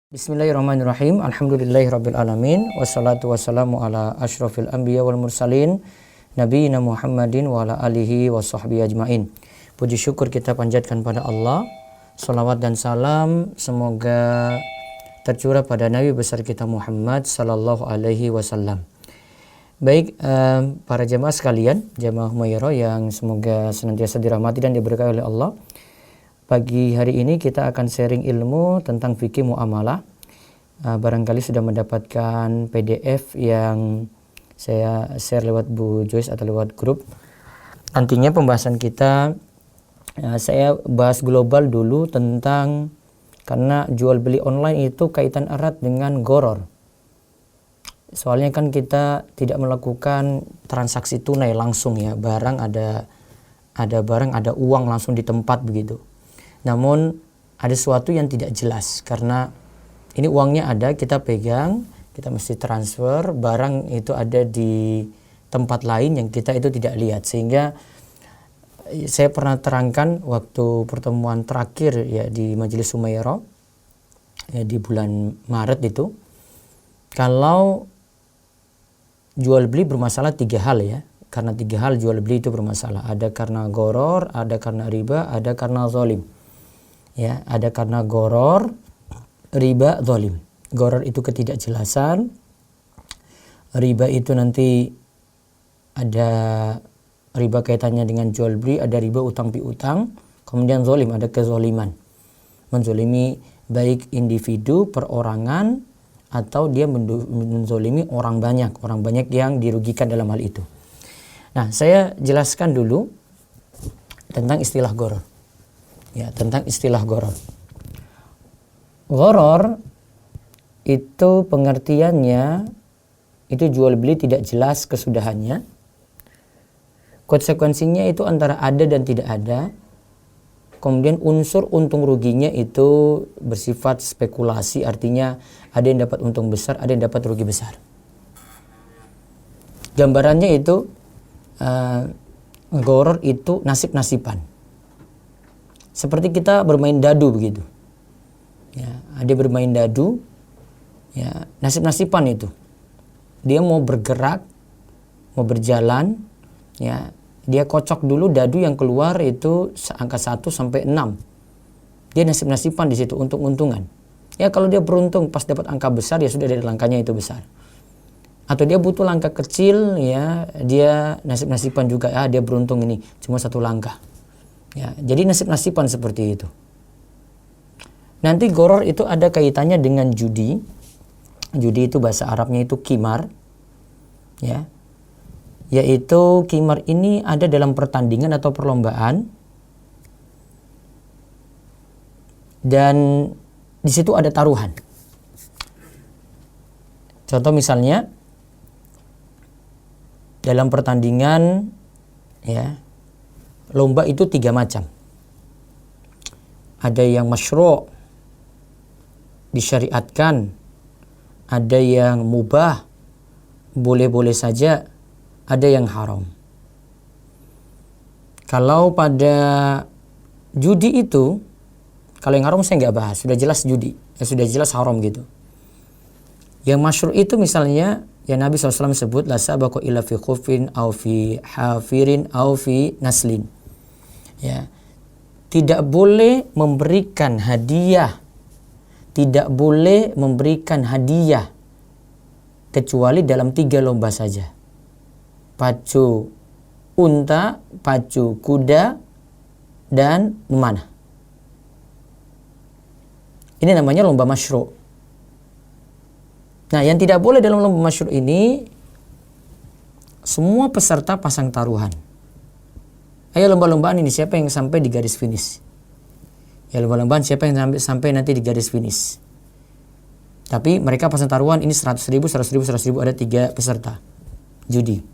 Bismillahirrahmanirrahim. Alhamdulillahirabbil alamin. Wassalatu wassalamu ala asyrafil anbiya wal mursalin nabiyina Muhammadin wa ala alihi washabbihi ajmain. Puji syukur kita panjatkan pada Allah. Salawat dan salam semoga tercurah pada Nabi besar kita Muhammad sallallahu alaihi wasallam. Baik, para jemaah sekalian, jemaah Humairah yang semoga senantiasa dirahmati dan diberkahi oleh Allah. Pagi hari ini kita akan sharing ilmu tentang fikih muamalah. Barangkali sudah mendapatkan PDF yang saya share lewat Bu Joyce atau lewat grup. Nantinya pembahasan kita, saya bahas global dulu tentang, karena jual beli online itu kaitan erat dengan gharar. Soalnya kan kita tidak melakukan transaksi tunai langsung ya, barang ada barang, ada uang langsung di tempat begitu. Namun ada sesuatu yang tidak jelas, karena ini uangnya ada, kita pegang, kita mesti transfer, barang itu ada di tempat lain yang kita itu tidak lihat. Sehingga saya pernah terangkan waktu pertemuan terakhir ya di Majelis Humairah ya, di bulan Maret itu, kalau jual beli bermasalah 3 hal ya. Karena 3 hal jual beli itu bermasalah. Ada karena gharar, ada karena riba, ada karena zalim. Ya, ada karena gharar, riba, zalim. Gharar itu ketidakjelasan, riba itu nanti ada riba kaitannya dengan jual beli, ada riba utang piutang, kemudian zalim, ada kezaliman. Menzalimi baik individu, perorangan, atau dia menzalimi orang banyak yang dirugikan dalam hal itu. Nah, saya jelaskan dulu tentang istilah gharar. Ya, tentang istilah gharar. Gharar itu pengertiannya itu jual beli tidak jelas kesudahannya. Konsekuensinya itu antara ada dan tidak ada. Kemudian unsur untung ruginya itu bersifat spekulasi, artinya ada yang dapat untung besar, ada yang dapat rugi besar. Gambarannya itu gharar itu nasib-nasiban. Seperti kita bermain dadu begitu. Ya, ada bermain dadu, ya, nasib-nasiban itu. Dia mau bergerak, mau berjalan, ya, dia kocok dulu dadu yang keluar itu angka 1 sampai 6. Dia nasib-nasiban di situ, untung-untungan. Ya, kalau dia beruntung pas dapat angka besar, ya sudah dari langkahnya itu besar. Atau dia butuh langkah kecil, ya, dia nasib-nasiban juga, ya, dia beruntung ini cuma 1 langkah. Ya, jadi nasib-nasiban seperti itu. Nanti gharar itu ada kaitannya dengan judi. Judi itu bahasa Arabnya itu qimar. Ya. Yaitu qimar ini ada dalam pertandingan atau perlombaan. Dan di situ ada taruhan. Contoh misalnya dalam pertandingan ya, lomba itu 3 macam. Ada yang masyru', disyariatkan, ada yang mubah, boleh-boleh saja, ada yang haram. Kalau pada judi itu, kalau yang haram saya nggak bahas, sudah jelas judi, ya sudah jelas haram gitu. Yang masyru' itu misalnya, ya Nabi SAW sebut, la sabaqa illa fi khufin, au fi hafirin, au fi naslin. Ya, tidak boleh memberikan hadiah, tidak boleh memberikan hadiah kecuali dalam 3 lomba saja. Pacu unta, pacu kuda, dan memanah. Ini namanya lomba masyru'. Nah, yang tidak boleh dalam lomba masyru' ini, semua peserta pasang taruhan. Ayo lomba-lombaan ini siapa yang sampai di garis finish. Ya, lomba-lombaan siapa yang sampai nanti di garis finish. Tapi mereka pasang taruhan ini 100.000, 100.000, 100.000, ada 3 peserta judi.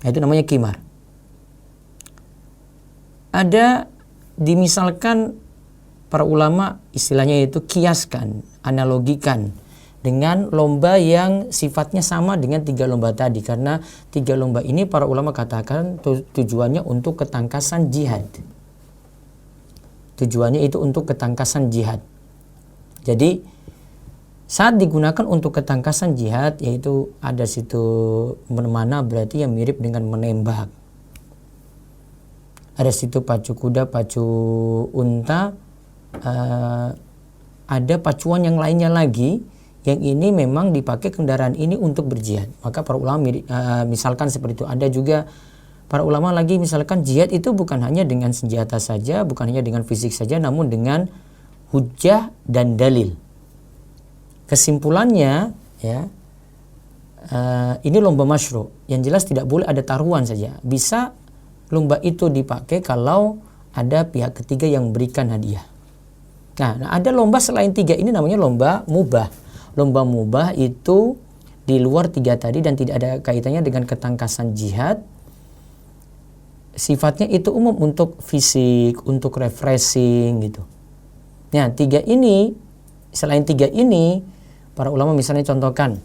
Nah, itu namanya qimar. Ada dimisalkan para ulama istilahnya itu kiaskan, analogikan dengan lomba yang sifatnya sama dengan 3 lomba tadi. Karena 3 lomba ini para ulama katakan tujuannya untuk ketangkasan jihad. Tujuannya itu untuk ketangkasan jihad. Jadi Saat digunakan untuk ketangkasan jihad, yaitu ada situ mana berarti yang mirip dengan menembak. Ada situ pacu kuda, pacu unta, ada pacuan yang lainnya lagi, yang ini memang dipakai kendaraan ini untuk berjihad. Maka para ulama misalkan seperti itu. Ada juga para ulama lagi misalkan jihad itu bukan hanya dengan senjata saja, bukan hanya dengan fisik saja, namun dengan hujjah dan dalil. Kesimpulannya ya, ini lomba masyru'. Yang jelas tidak boleh ada taruhan saja. Bisa lomba itu dipakai kalau ada pihak ketiga yang memberikan hadiah. Nah, ada lomba selain 3 ini namanya lomba mubah. Lomba mubah itu di luar 3 tadi dan tidak ada kaitannya dengan ketangkasan jihad. Sifatnya itu umum untuk fisik, untuk refreshing gitu. Nah, 3 ini, selain 3 ini, para ulama misalnya contohkan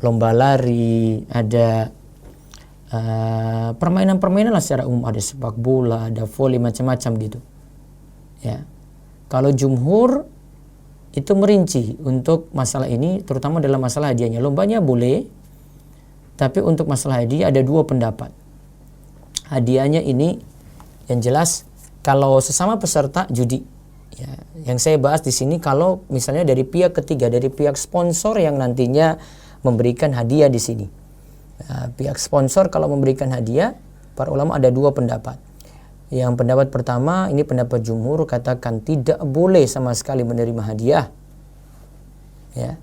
lomba lari, ada permainan-permainan lah secara umum, ada sepak bola, ada voli, macam-macam gitu. Ya. Kalau jumhur itu merinci untuk masalah ini, terutama dalam masalah hadiahnya. Lombanya boleh, tapi untuk masalah hadiah ada 2 pendapat. Hadiahnya ini yang jelas kalau sesama peserta judi. Ya, yang saya bahas di sini kalau misalnya dari pihak ketiga, dari pihak sponsor yang nantinya memberikan hadiah di sini. Nah, pihak sponsor kalau memberikan hadiah, para ulama ada 2 pendapat. Yang pendapat pertama, ini pendapat jumhur, katakan tidak boleh sama sekali menerima hadiah. Ya.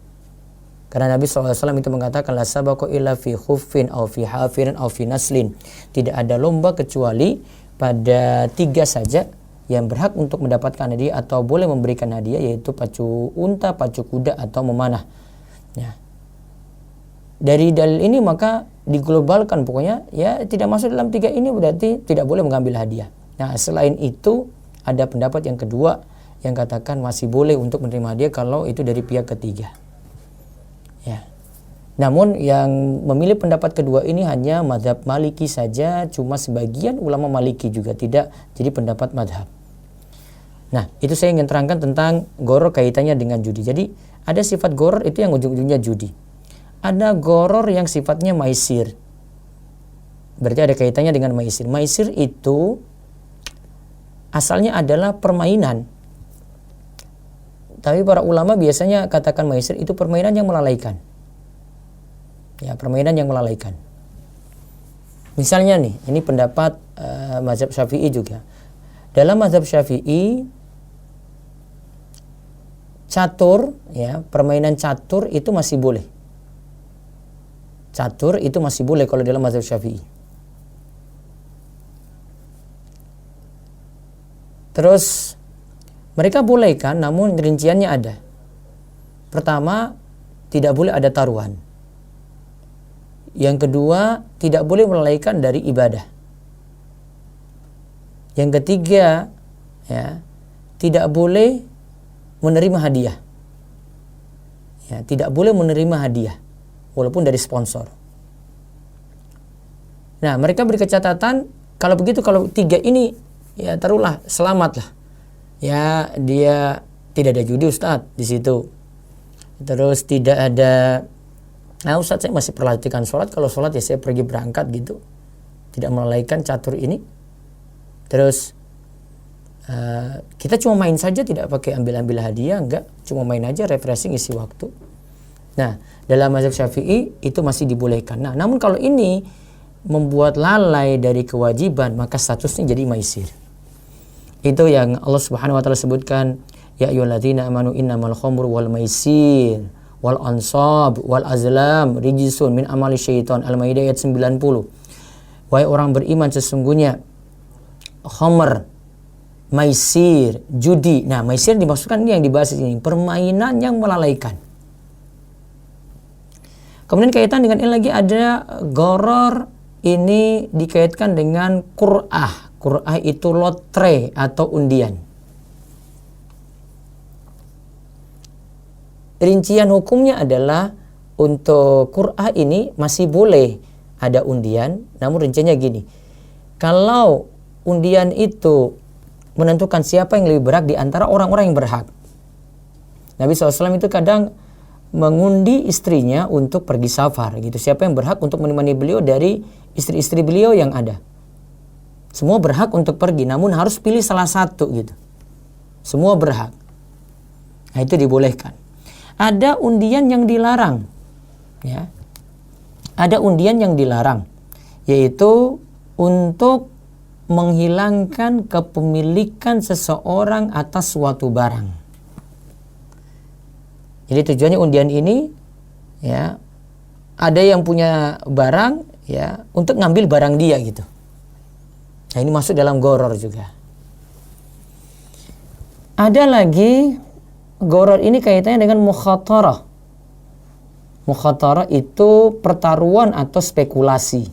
Karena Nabi SAW itu mengatakan la sabaqu illa fi khuffin aw fi hafirin aw fi naslin. Tidak ada lomba kecuali pada 3 saja yang berhak untuk mendapatkan hadiah atau boleh memberikan hadiah, yaitu pacu unta, pacu kuda atau memanah. Ya. Dari dalil ini maka diglobalkan, pokoknya ya tidak masuk dalam 3 ini berarti tidak boleh mengambil hadiah. Nah, selain itu ada pendapat yang kedua yang katakan masih boleh untuk menerima hadiah kalau itu dari pihak ketiga. Ya. Namun yang memilih pendapat kedua ini hanya mazhab Maliki saja, cuma sebagian ulama Maliki juga tidak jadi pendapat mazhab. Nah, itu saya ingin terangkan tentang goror kaitannya dengan judi. Jadi ada sifat goror itu yang ujung-ujungnya judi. Ada goror yang sifatnya maisir. Berarti ada kaitannya dengan maisir. Maisir itu asalnya adalah permainan. Tapi para ulama biasanya katakan maisir itu permainan yang melalaikan. Ya, permainan yang melalaikan. Misalnya nih, ini pendapat mazhab Syafi'i juga. Dalam mazhab Syafi'i, catur, ya, permainan catur itu masih boleh. Catur itu masih boleh kalau dalam mazhab Syafi'i. Terus mereka bolehkan, namun rinciannya ada. Pertama, tidak boleh ada taruhan. Yang kedua, tidak boleh melalaikan dari ibadah. Yang ketiga, ya, tidak boleh menerima hadiah. Ya, tidak boleh menerima hadiah walaupun dari sponsor. Nah, mereka beri catatan kalau begitu, kalau 3 ini ya taruhlah selamat lah. Ya, dia tidak ada judi Ustadz di situ. Terus tidak ada, nah Ustadz saya masih perhatikan sholat, kalau sholat ya saya pergi berangkat gitu. Tidak melalaikan catur ini. Terus kita cuma main saja, tidak pakai ambil-ambil hadiah, enggak, cuma main aja, refreshing, isi waktu. Nah, dalam mazhab Syafi'i itu masih dibolehkan. Nah, namun kalau ini membuat lalai dari kewajiban, maka statusnya jadi maisir. Itu yang Allah Subhanahu wa taala sebutkan, ya ayyuhalladzina amanu innamal khamru wal maisir wal ansab wal azlam rijsun min amali syaitan. Al-Maidah ayat 90. Wahai orang beriman, sesungguhnya khamr, maisir, judi. Nah, maisir dimaksudkan ini yang dibahas di sini, permainan yang melalaikan. Kemudian kaitan dengan ini lagi ada goror, ini dikaitkan dengan qur'ah. Qur'ah itu lotre atau undian. Rincian hukumnya adalah untuk qur'ah ini masih boleh ada undian, namun rinciannya gini. Kalau undian itu menentukan siapa yang lebih berhak di antara orang-orang yang berhak. Nabi SAW itu kadang mengundi istrinya untuk pergi safar gitu. Siapa yang berhak untuk menemani beliau dari istri-istri beliau yang ada? Semua berhak untuk pergi, namun harus pilih salah satu gitu. Semua berhak. Nah, itu dibolehkan. Ada undian yang dilarang, ya. Ada undian yang dilarang, yaitu untuk menghilangkan kepemilikan seseorang atas suatu barang. Jadi tujuannya undian ini, ya, ada yang punya barang, ya, untuk ngambil barang dia gitu. Nah, ini masuk dalam gharar juga. Ada lagi gharar ini kaitannya dengan mukhatarah. Mukhatarah itu pertaruhan atau spekulasi.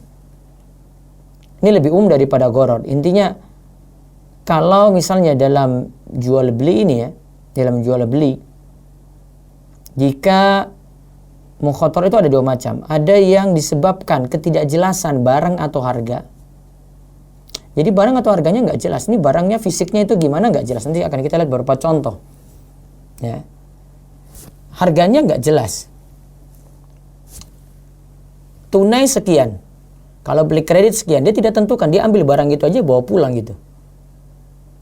Ini lebih daripada gharar. Intinya, kalau misalnya dalam jual beli ini ya, dalam jual beli, jika mukhatarah itu ada dua macam. Ada yang disebabkan ketidakjelasan barang atau harga. Jadi barang atau harganya nggak jelas. Ini barangnya, fisiknya itu gimana nggak jelas. Nanti akan kita lihat beberapa contoh. Ya. Harganya nggak jelas. Tunai sekian. Kalau beli kredit sekian, dia tidak tentukan. Dia ambil barang gitu aja bawa pulang gitu.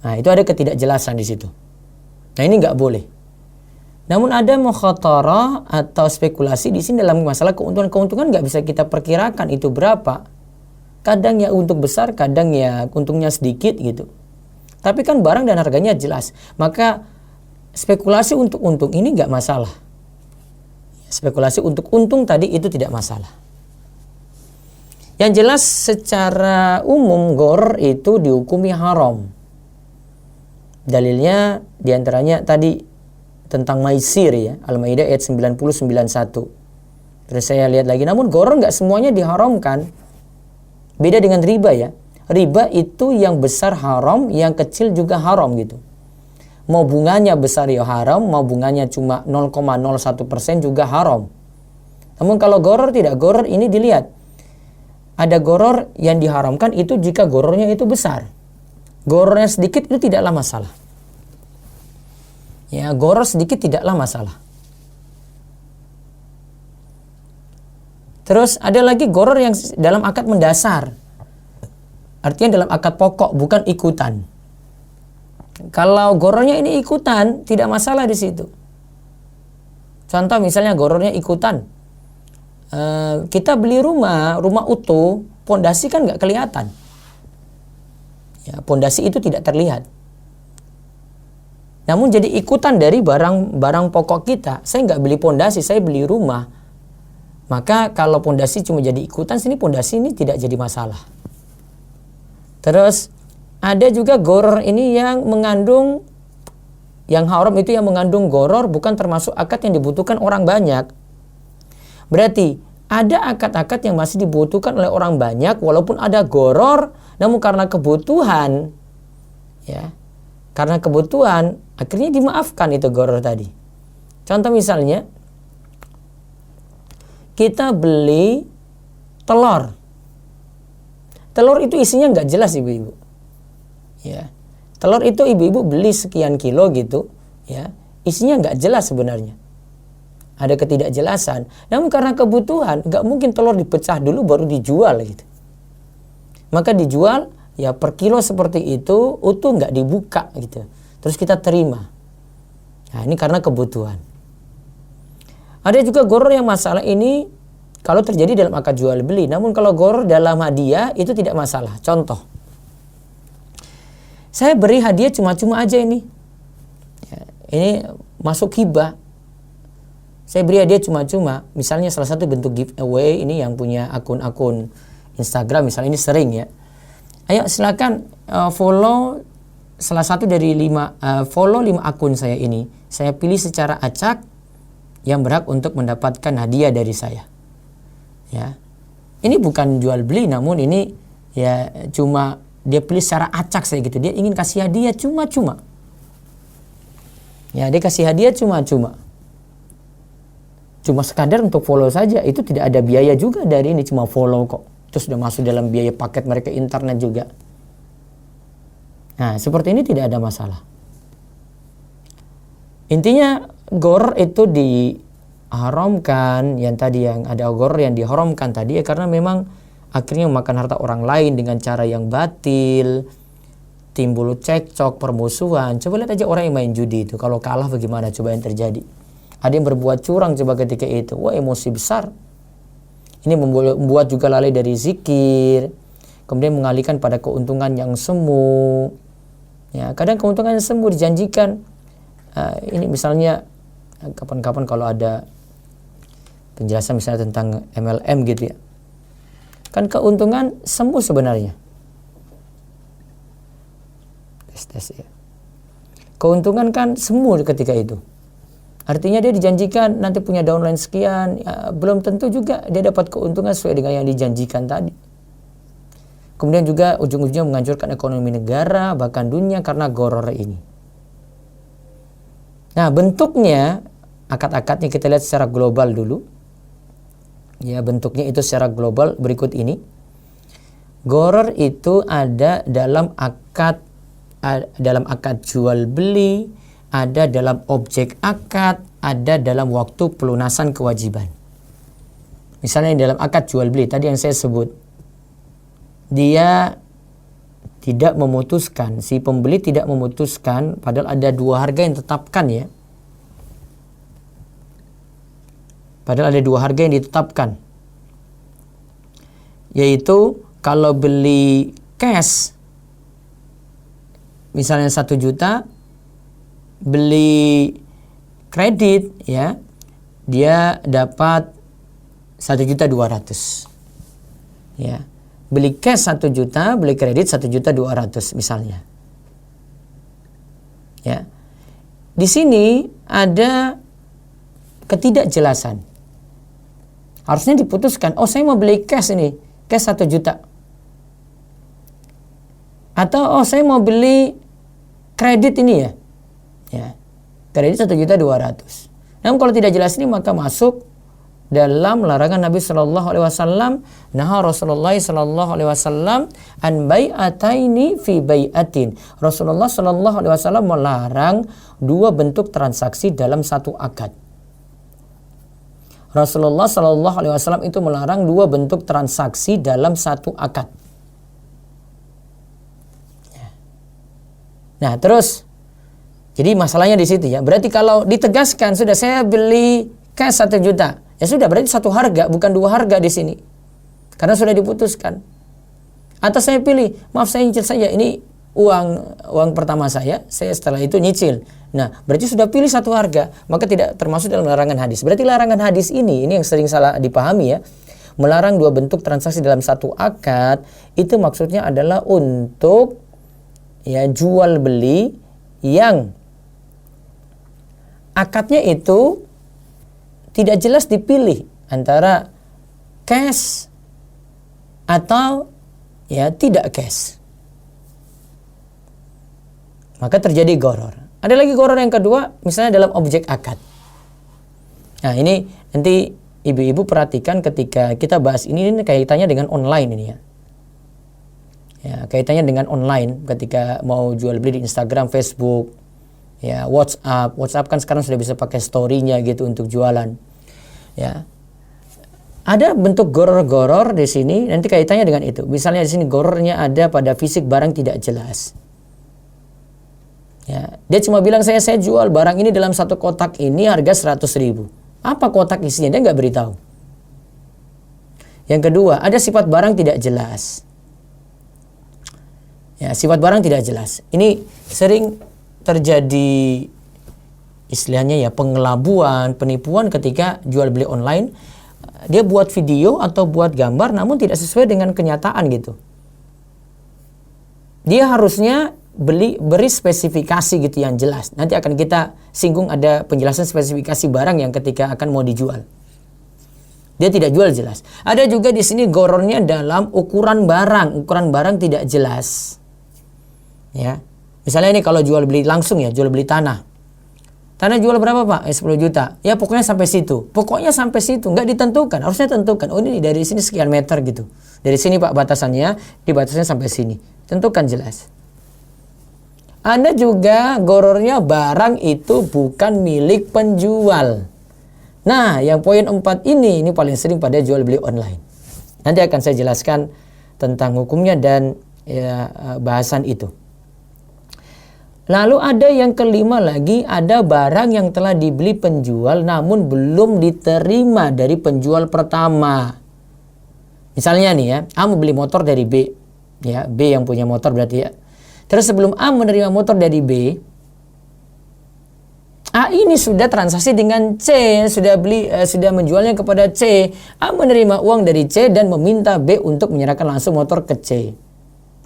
Nah, itu ada ketidakjelasan di situ. Nah, ini nggak boleh. Namun ada mukhatarah atau spekulasi di sini dalam masalah keuntungan nggak bisa kita perkirakan itu berapa. Kadang ya untung besar, kadang ya untungnya sedikit gitu. Tapi kan barang dan harganya jelas. Maka spekulasi untuk untung ini nggak masalah. Spekulasi untuk untung tadi itu tidak masalah. Yang jelas secara umum gharar itu dihukumi haram. Dalilnya diantaranya tadi tentang maisir ya, Al-Maidah ayat 90-91. Terus saya lihat lagi, namun gharar nggak semuanya diharamkan. Beda dengan riba ya. Riba itu yang besar haram, yang kecil juga haram gitu. Mau bunganya besar ya haram, mau bunganya cuma 0,01% juga haram. Namun kalau gharar tidak, gharar ini dilihat. Ada gharar yang diharamkan itu jika ghararnya itu besar. Ghararnya sedikit itu tidaklah masalah. Ya, gharar sedikit tidaklah masalah. Terus ada lagi gharar yang dalam akad mendasar. Artinya dalam akad pokok, bukan ikutan. Kalau ghararnya ini ikutan, tidak masalah di situ. Contoh misalnya ghararnya ikutan. Kita beli rumah utuh, pondasi kan nggak kelihatan. Ya, pondasi itu tidak terlihat. Namun jadi ikutan dari barang pokok kita. Saya nggak beli pondasi, saya beli rumah. Maka kalau pondasi cuma jadi ikutan, sini pondasi ini tidak jadi masalah. Terus ada juga gharar ini yang mengandung, yang haram itu yang mengandung gharar bukan termasuk akad yang dibutuhkan orang banyak. Berarti ada akad-akad yang masih dibutuhkan oleh orang banyak walaupun ada gharar, namun karena kebutuhan, ya, karena kebutuhan akhirnya dimaafkan itu gharar tadi. Contoh misalnya kita beli telur. Telur itu isinya nggak jelas ibu-ibu. Ya. Telur itu ibu-ibu beli sekian kilo gitu, ya. Isinya nggak jelas sebenarnya. Ada ketidakjelasan. Namun karena kebutuhan, nggak mungkin telur dipecah dulu baru dijual gitu. Maka dijual ya per kilo seperti itu, utuh nggak dibuka gitu. Terus kita terima. Nah, ini karena kebutuhan. Ada juga gharar yang masalah ini kalau terjadi dalam akad jual beli. Namun kalau gharar dalam hadiah itu tidak masalah. Contoh, saya beri hadiah cuma-cuma aja ini. Ya, ini masuk hibah. Saya beri hadiah cuma-cuma. Misalnya salah satu bentuk giveaway ini yang punya akun-akun Instagram misalnya ini sering ya. Ayo silakan follow salah satu dari 5 akun saya ini. Saya pilih secara acak yang berhak untuk mendapatkan hadiah dari saya. Ya. Ini bukan jual beli, namun ini ya cuma dia pilih secara acak saya gitu. Dia ingin kasih hadiah cuma-cuma. Ya, dia kasih hadiah cuma-cuma. Cuma sekadar untuk follow saja, itu tidak ada biaya juga dari ini, cuma follow kok. Itu sudah masuk dalam biaya paket mereka internet juga. Nah, seperti ini tidak ada masalah. Intinya gharar itu haramkan yang tadi, yang ada goror yang diharamkan tadi ya karena memang akhirnya memakan harta orang lain dengan cara yang batil, timbul cekcok, permusuhan. Coba lihat aja orang yang main judi itu, kalau kalah bagaimana coba yang terjadi. Ada yang berbuat curang coba ketika itu, wah emosi besar. Ini membuat juga lalai dari zikir, kemudian mengalihkan pada keuntungan yang semu. Ya, kadang keuntungan yang semu dijanjikan. Ini misalnya kapan-kapan kalau ada penjelasan misalnya tentang MLM gitu ya, kan keuntungan semu sebenarnya. Tes ya. Keuntungan kan semu ketika itu. Artinya dia dijanjikan nanti punya downline sekian, ya, belum tentu juga dia dapat keuntungan sesuai dengan yang dijanjikan tadi. Kemudian juga ujung-ujungnya menghancurkan ekonomi negara, bahkan dunia karena goror ini. Nah, bentuknya, akad-akadnya kita lihat secara global dulu. Ya, bentuknya itu secara global berikut ini. Goror itu ada dalam akad jual beli, ada dalam objek akad, ada dalam waktu pelunasan kewajiban. Misalnya dalam akad jual beli tadi yang saya sebut, dia tidak memutuskan, si pembeli tidak memutuskan, padahal ada dua harga yang ditetapkan ya. Padahal ada dua harga yang ditetapkan, yaitu kalau beli cash misalnya 1 juta, beli kredit ya dia dapat 1.200.000 ya. Beli cash 1 juta, beli kredit 1.200.000 misalnya ya. Di sini ada ketidakjelasan. Harusnya diputuskan, oh saya mau beli cash ini, cash 1 juta. Atau oh saya mau beli kredit ini ya. Ya. Kredit 1.200.000. Namun kalau tidak jelas ini maka masuk dalam larangan Nabi sallallahu alaihi wasallam. Nah, Rasulullah sallallahu alaihi wasallam an bai'ataini fi bai'atin. Rasulullah sallallahu alaihi wasallam melarang dua bentuk transaksi dalam satu akad. Rasulullah sallallahu alaihi wasallam itu melarang dua bentuk transaksi dalam satu akad. Nah, terus jadi masalahnya di situ ya. Berarti kalau ditegaskan sudah saya beli cash 1 juta, ya sudah berarti satu harga, bukan dua harga di sini. Karena sudah diputuskan. Atau saya pilih, maaf saya nyicil saja, ini uang pertama saya setelah itu nyicil. Nah, berarti sudah pilih satu harga, maka tidak termasuk dalam larangan hadis. Berarti larangan hadis ini yang sering salah dipahami ya. Melarang dua bentuk transaksi dalam satu akad, itu maksudnya adalah untuk ya jual beli yang akadnya itu tidak jelas dipilih antara cash atau ya tidak cash. Maka terjadi goror. Ada lagi goror yang kedua, misalnya dalam objek akad. Nah, ini nanti ibu-ibu perhatikan ketika kita bahas ini kaitannya dengan online ini ya. Ya, kaitannya dengan online ketika mau jual beli di Instagram, Facebook, ya, WhatsApp. WhatsApp kan sekarang sudah bisa pakai story-nya gitu untuk jualan. Ya. Ada bentuk goror-goror di sini, nanti kaitannya dengan itu. Misalnya di sini gorornya ada pada fisik barang tidak jelas. Ya, dia cuma bilang saya jual barang ini dalam satu kotak ini harga 100.000. Apa kotak isinya? Dia nggak beritahu. Yang kedua, ada sifat barang tidak jelas. Ya, sifat barang tidak jelas. Ini sering terjadi istilahnya ya pengelabuan, penipuan ketika jual beli online. Dia buat video atau buat gambar namun tidak sesuai dengan kenyataan gitu. Dia harusnya beri spesifikasi gitu yang jelas. Nanti akan kita singgung ada penjelasan spesifikasi barang yang ketika akan mau dijual. Dia tidak jual jelas. Ada juga di sini gorornya dalam ukuran barang tidak jelas. Ya. Misalnya ini kalau jual beli langsung ya, jual beli tanah. Tanah jual berapa Pak? 10 juta. Ya pokoknya sampai situ. Pokoknya sampai situ, nggak ditentukan. Harusnya tentukan. Oh ini dari sini sekian meter gitu. Dari sini Pak batasannya, di batasnya sampai sini. Tentukan jelas. Ada juga gorornya barang itu bukan milik penjual. Nah, yang poin 4 ini paling sering pada jual beli online. Nanti akan saya jelaskan tentang hukumnya dan bahasan itu. Lalu ada yang kelima lagi, ada barang yang telah dibeli penjual namun belum diterima dari penjual pertama. Misalnya nih ya, A mau beli motor dari B. Ya, B yang punya motor berarti ya. Terus sebelum A menerima motor dari B, A ini sudah transaksi dengan C, sudah menjualnya kepada C. A menerima uang dari C dan meminta B untuk menyerahkan langsung motor ke C.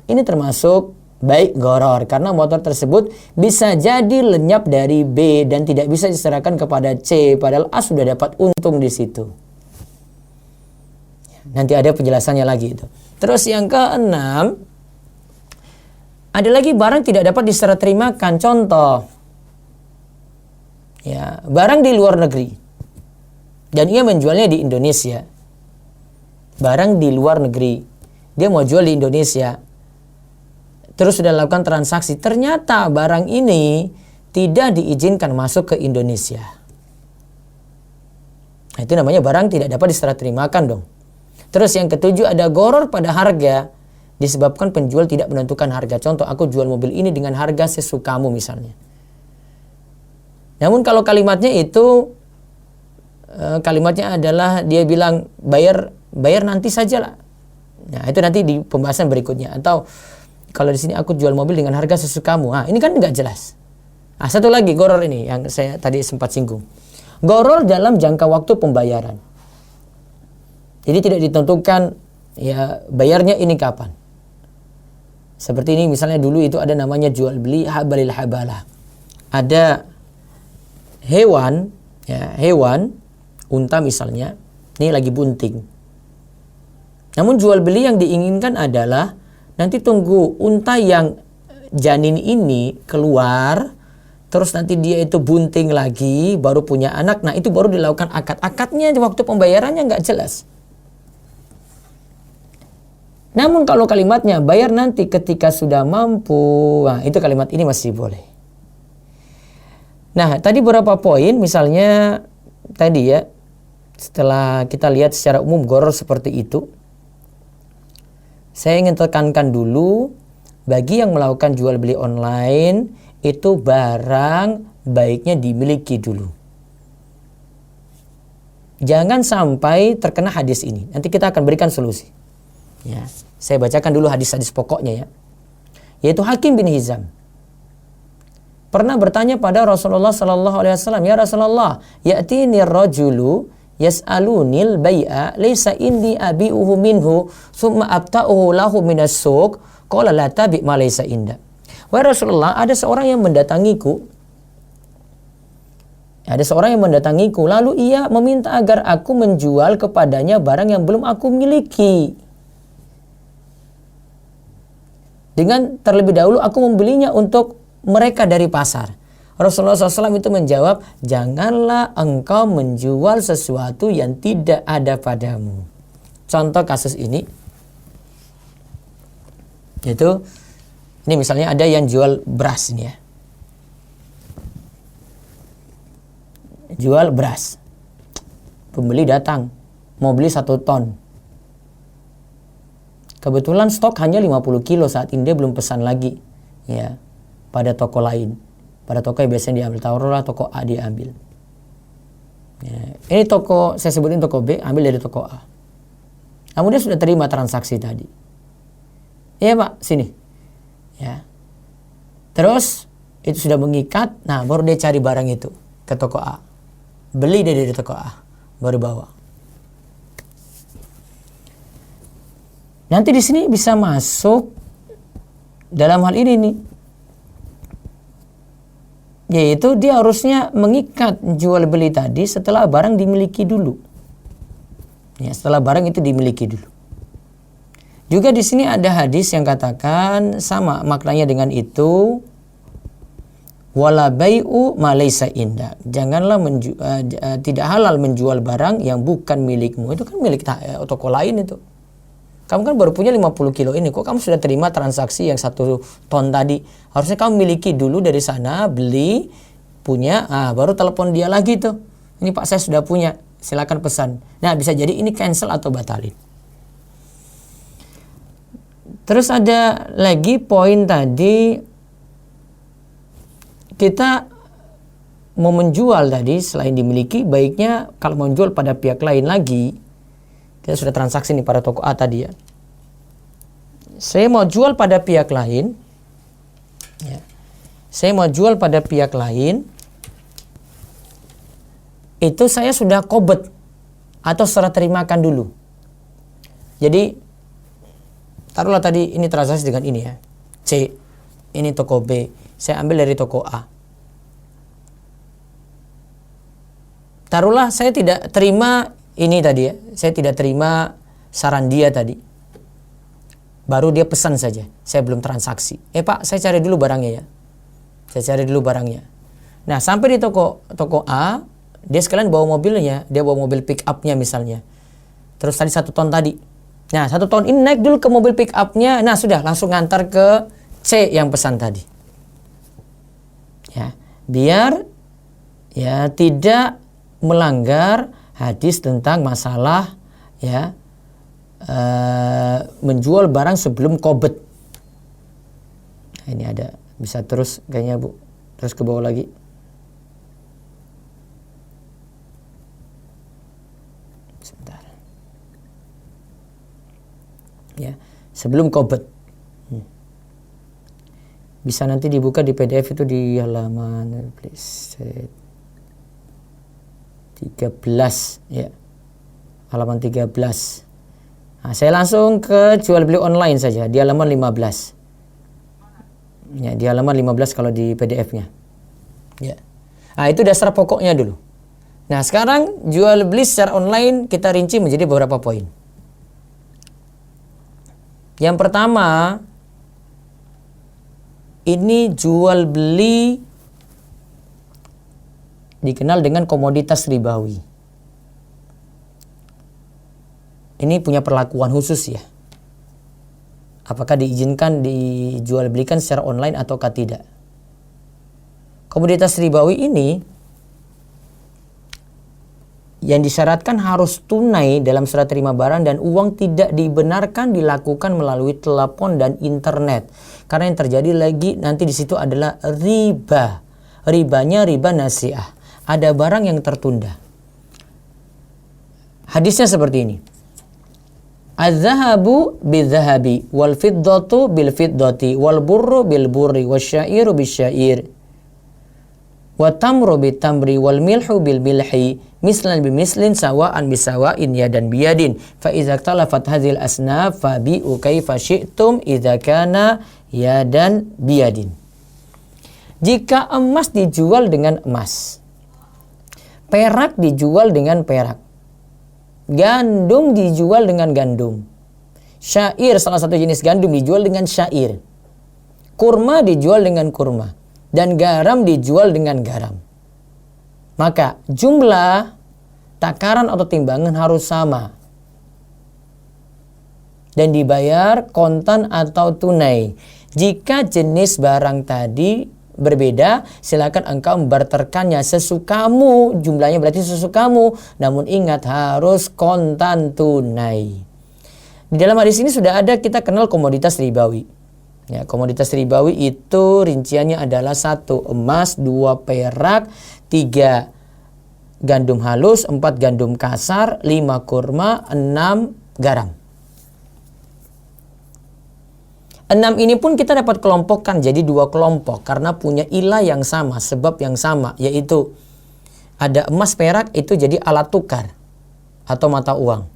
Ini termasuk baik goror karena motor tersebut bisa jadi lenyap dari B dan tidak bisa diserahkan kepada C padahal A sudah dapat untung di situ. Nanti ada penjelasannya lagi itu. Terus yang keenam, ada lagi barang tidak dapat diserah terimakan. Contoh, ya, barang di luar negeri dan ia menjualnya di Indonesia. Barang di luar negeri, dia mau jual di Indonesia. Terus sudah lakukan transaksi, ternyata barang ini tidak diizinkan masuk ke Indonesia. Nah, itu namanya barang tidak dapat diserah terimakan dong. Terus yang ketujuh, ada goror pada harga disebabkan penjual tidak menentukan harga. Contoh, aku jual mobil ini dengan harga sesukamu misalnya. Namun kalau kalimatnya itu, kalimatnya adalah dia bilang bayar nanti sajalah. Nah, itu nanti di pembahasan berikutnya. Atau kalau di sini aku jual mobil dengan harga sesukamu. Nah, ini kan nggak jelas. Nah, satu lagi goror ini yang saya tadi sempat singgung. Goror dalam jangka waktu pembayaran. Jadi tidak ditentukan ya bayarnya ini kapan. Seperti ini misalnya dulu itu ada namanya jual beli habalil habalah. Ada hewan, ya, hewan unta misalnya, ini lagi bunting. Namun jual beli yang diinginkan adalah nanti tunggu unta yang janin ini keluar, terus nanti dia itu bunting lagi, baru punya anak. Nah, itu baru dilakukan akad. Akadnya waktu pembayarannya nggak jelas. Namun kalau kalimatnya bayar nanti ketika sudah mampu, nah itu kalimat ini masih boleh. Nah, tadi beberapa poin, misalnya tadi ya, setelah kita lihat secara umum goror seperti itu, saya ingin tekankan dulu, bagi yang melakukan jual beli online, itu barang baiknya dimiliki dulu. Jangan sampai terkena hadis ini. Nanti kita akan berikan solusi. Ya, saya bacakan dulu hadis-hadis pokoknya ya. Yaitu Hakim bin Hizam pernah bertanya pada Rasulullah sallallahu alaihi wasallam, "Ya Rasulullah, ya'tini ar-rajulu yas'alunil bai'a laysa indi abi'uhu minhu thumma abta'uhu lahu minas suq qala la tabi' ma laysa inda." Wahai Rasulullah, ada seorang yang mendatangiku lalu ia meminta agar aku menjual kepadanya barang yang belum aku miliki. Dengan terlebih dahulu aku membelinya untuk mereka dari pasar. Rasulullah SAW itu menjawab, janganlah engkau menjual sesuatu yang tidak ada padamu. Contoh kasus ini, yaitu ini misalnya ada yang jual beras ini ya, jual beras. Pembeli datang mau beli 1 ton. Kebetulan stok hanya 50 kilo saat ini, dia belum pesan lagi ya pada toko lain. Pada toko yang biasanya diambil, taruhlah toko A dia ambil. Ya, ini toko, saya sebutin toko B, ambil dari toko A. Namun dia sudah terima transaksi tadi. Iya Pak, sini. Ya. Terus itu sudah mengikat, nah baru dia cari barang itu ke toko A. Beli dia dari toko A, baru bawa. Nanti di sini bisa masuk dalam hal ini nih, yaitu dia harusnya mengikat jual beli tadi setelah barang dimiliki dulu. Ya, setelah barang itu dimiliki dulu. Juga di sini ada hadis yang katakan sama maknanya dengan itu, wala bai'u ma laysa inda. Janganlah tidak halal menjual barang yang bukan milikmu. Itu kan milik toko lain itu. Kamu kan baru punya 50 kilo ini, kok kamu sudah terima transaksi yang 1 ton tadi? Harusnya kamu miliki dulu dari sana, beli, punya, baru telepon dia lagi tuh. Ini Pak saya sudah punya, silakan pesan. Nah bisa jadi ini cancel atau batalin. Terus ada lagi poin tadi, kita mau menjual tadi selain dimiliki, baiknya kalau mau menjual pada pihak lain lagi, kita sudah transaksi nih pada toko A tadi ya. Saya mau jual pada pihak lain, ya. Saya mau jual pada pihak lain, itu saya sudah qobd atau serah terimakan dulu. Jadi taruhlah tadi ini transaksi dengan ini ya, C, ini toko B, saya ambil dari toko A. Taruhlah saya tidak terima ini tadi ya, saya tidak terima saran dia tadi. Baru dia pesan saja, saya belum transaksi. Pak, saya cari dulu barangnya ya. Saya cari dulu barangnya. Nah, sampai di toko A, dia sekalian bawa mobilnya, dia bawa mobil pick up-nya misalnya. Terus tadi 1 ton tadi. Nah, 1 ton ini naik dulu ke mobil pick up-nya. Nah, sudah langsung ngantar ke C yang pesan tadi. Ya, biar ya tidak melanggar hadis tentang masalah ya menjual barang sebelum qobd. Nah, ini ada, bisa terus kayaknya Bu, terus ke bawah lagi. Sebentar. Ya, sebelum qobd. Bisa nanti dibuka di PDF itu di halaman please 13 ya. Halaman 13. Nah, saya langsung ke jual beli online saja di halaman 15. Ya, di halaman 15 kalau di PDF-nya. Ya. Nah, itu dasar pokoknya dulu. Nah, sekarang jual beli secara online kita rinci menjadi beberapa poin. Yang pertama, ini jual beli dikenal dengan komoditas ribawi. Ini punya perlakuan khusus ya. Apakah diizinkan dijual belikan secara online ataukah tidak? Komoditas ribawi ini yang disyaratkan harus tunai dalam serah terima barang dan uang tidak dibenarkan dilakukan melalui telepon dan internet. Karena yang terjadi lagi nanti di situ adalah riba. Ribanya riba nasi'ah. Ada barang yang tertunda. Hadisnya seperti ini. Az-zahabu bil-zahabi wal fiddatu bil-fiddati wal burru bil-burri wasyairu bisyair wa tamru bit-tamri wal milhu bil-milhi mislan bimislin sawa'an bisawa'in yadan biyadin fa idza talafat hadhil asnaf fa bi'u kaifa syi'tum idza kana yadan biyadin. Jika emas dijual dengan emas, perak dijual dengan perak, gandum dijual dengan gandum, syair salah satu jenis gandum dijual dengan syair, kurma dijual dengan kurma, dan garam dijual dengan garam. Maka jumlah takaran atau timbangan harus sama dan dibayar kontan atau tunai. Jika jenis barang tadi berbeda, silakan engkau membarterkannya sesukamu, jumlahnya berarti sesukamu, namun ingat harus kontan tunai. Di dalam hadis ini sudah ada, kita kenal komoditas ribawi. Ya, komoditas ribawi itu rinciannya adalah 1 emas, 2 perak, 3 gandum halus, 4 gandum kasar, 5 kurma, 6 garam. 6 ini pun kita dapat kelompokkan jadi 2 kelompok karena punya ilah yang sama, sebab yang sama, yaitu ada emas perak itu jadi alat tukar atau mata uang.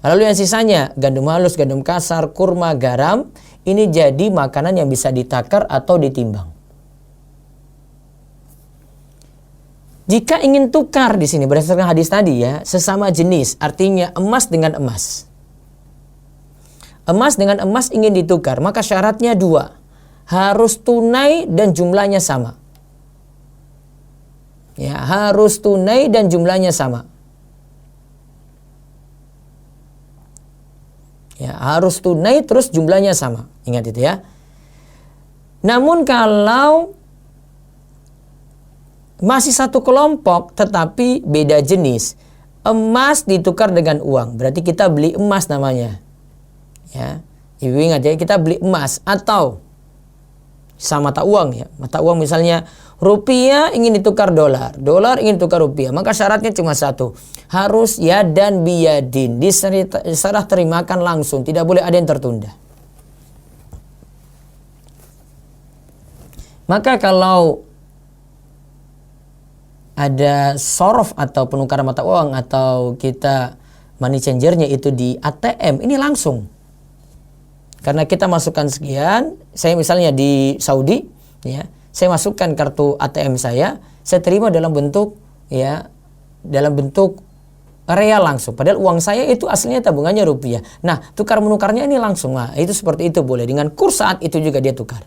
Lalu yang sisanya gandum halus, gandum kasar, kurma, garam, ini jadi makanan yang bisa ditakar atau ditimbang. Jika ingin tukar di sini berdasarkan hadis tadi ya, sesama jenis, artinya emas dengan emas. Emas dengan emas ingin ditukar, maka syaratnya 2. Harus tunai dan jumlahnya sama. Ya, harus tunai dan jumlahnya sama. Ya, harus tunai terus jumlahnya sama. Ingat itu ya. Namun kalau masih satu kelompok tetapi beda jenis. Emas ditukar dengan uang, berarti kita beli emas namanya. Ya, ibu ingat ya, kita beli emas atau sama mata uang ya. Mata uang misalnya rupiah ingin ditukar dolar, dolar ingin ditukar rupiah, maka syaratnya cuma satu, harus yadan biyadin, diserah terimakan langsung, tidak boleh ada yang tertunda. Maka kalau ada sorof atau penukaran mata uang atau kita money changernya itu di ATM, ini langsung. Karena kita masukkan sekian, saya misalnya di Saudi, ya, saya masukkan kartu ATM saya terima dalam bentuk real langsung. Padahal uang saya itu aslinya tabungannya rupiah. Nah, tukar menukarnya ini langsung. Nah, itu seperti itu boleh. Dengan kurs saat itu juga dia tukar.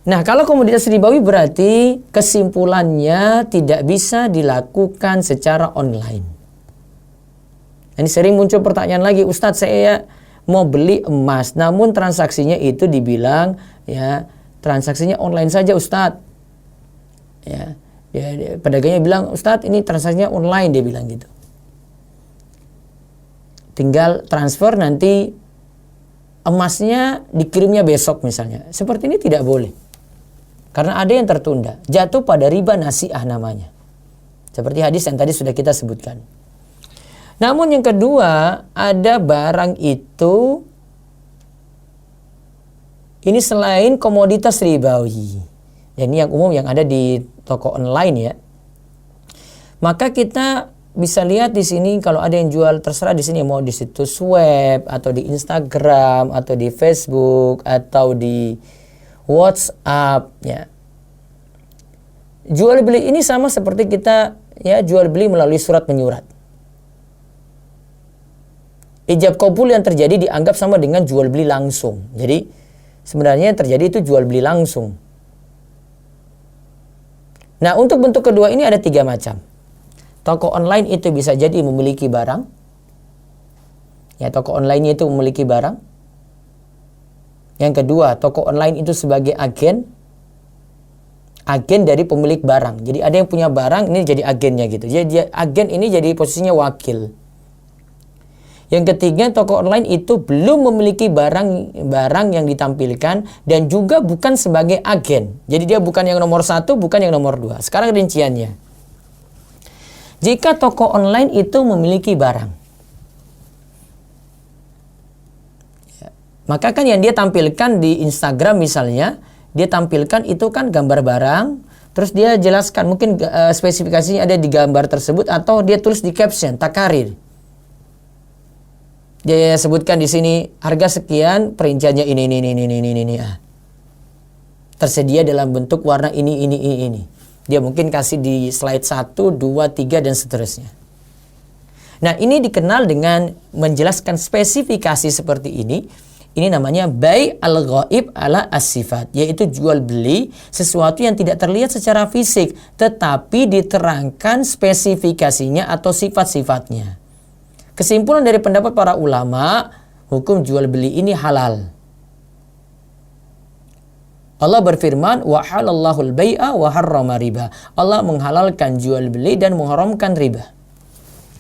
Nah, kalau komoditas ribawi berarti kesimpulannya tidak bisa dilakukan secara online. Ini sering muncul pertanyaan lagi, Ustadz saya mau beli emas, namun transaksinya itu dibilang ya transaksinya online saja Ustadz. Ya, pedagangnya bilang Ustadz ini transaksinya online, dia bilang gitu. Tinggal transfer nanti emasnya dikirimnya besok misalnya. Seperti ini tidak boleh. Karena ada yang tertunda, jatuh pada riba nasi'ah namanya. Seperti hadis yang tadi sudah kita sebutkan. Namun yang kedua, ada barang itu ini selain komoditas ribawi. Ini yang umum yang ada di toko online ya. Maka kita bisa lihat di sini kalau ada yang jual, terserah di sini mau di situs web atau di Instagram atau di Facebook atau di WhatsApp ya. Jual beli ini sama seperti kita ya jual beli melalui surat menyurat. Ijab kabul yang terjadi dianggap sama dengan jual beli langsung. Jadi sebenarnya yang terjadi itu jual beli langsung. Nah, untuk bentuk kedua ini ada 3 macam. Toko online itu bisa jadi memiliki barang. Ya, toko online itu memiliki barang. Yang kedua, toko online itu sebagai agen dari pemilik barang. Jadi ada yang punya barang, ini jadi agennya gitu. Jadi agen ini jadi posisinya wakil. Yang ketiga, toko online itu belum memiliki barang yang ditampilkan dan juga bukan sebagai agen. Jadi dia bukan yang nomor 1, bukan yang nomor 2. Sekarang rinciannya. Jika toko online itu memiliki barang, maka kan yang dia tampilkan di Instagram misalnya, dia tampilkan itu kan gambar barang, terus dia jelaskan mungkin spesifikasinya ada di gambar tersebut atau dia tulis di caption, takarir. Dia sebutkan di sini harga sekian, perinciannya ini. Tersedia dalam bentuk warna ini. Dia mungkin kasih di slide 1, 2, 3 dan seterusnya. Nah, ini dikenal dengan menjelaskan spesifikasi seperti ini. Ini namanya bai' al-ghaib ala as-sifat, yaitu jual beli sesuatu yang tidak terlihat secara fisik tetapi diterangkan spesifikasinya atau sifat-sifatnya. Kesimpulan dari pendapat para ulama, hukum jual beli ini halal. Allah berfirman, wa halallahu al-bai'a wa harrama riba. Allah menghalalkan jual beli dan mengharamkan riba.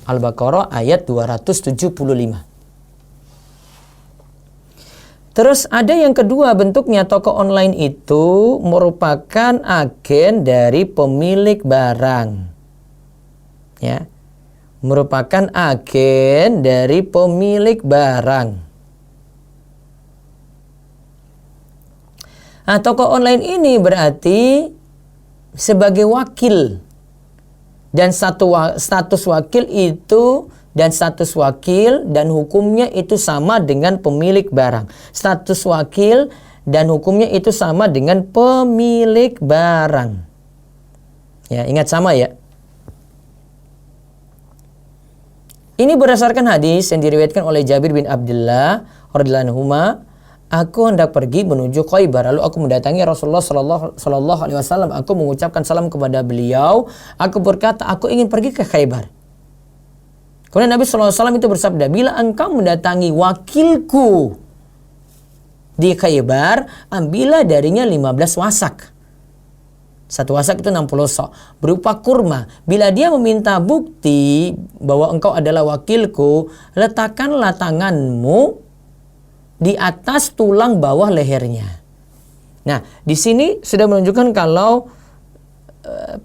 Al-Baqarah ayat 275. Terus ada yang kedua bentuknya, toko online itu merupakan agen dari pemilik barang. Ya. Merupakan agen dari pemilik barang. Nah, toko online ini berarti sebagai wakil. Dan status wakil itu status wakil dan hukumnya itu sama dengan pemilik barang. Status wakil dan hukumnya itu sama dengan pemilik barang. Ya, ingat sama ya. Ini berdasarkan hadis yang diriwayatkan oleh Jabir bin Abdullah radhiyallahu anhuma, aku hendak pergi menuju Khaybar, lalu aku mendatangi Rasulullah sallallahu alaihi wasallam, aku mengucapkan salam kepada beliau, aku berkata, aku ingin pergi ke Khaybar. Kemudian Nabi SAW itu bersabda, bila engkau mendatangi wakilku di Khaybar, ambillah darinya 15 wasak. Satu wasak itu 60 sok berupa kurma. Bila dia meminta bukti bahwa engkau adalah wakilku, letakkanlah tanganmu di atas tulang bawah lehernya. Nah, di sini sudah menunjukkan kalau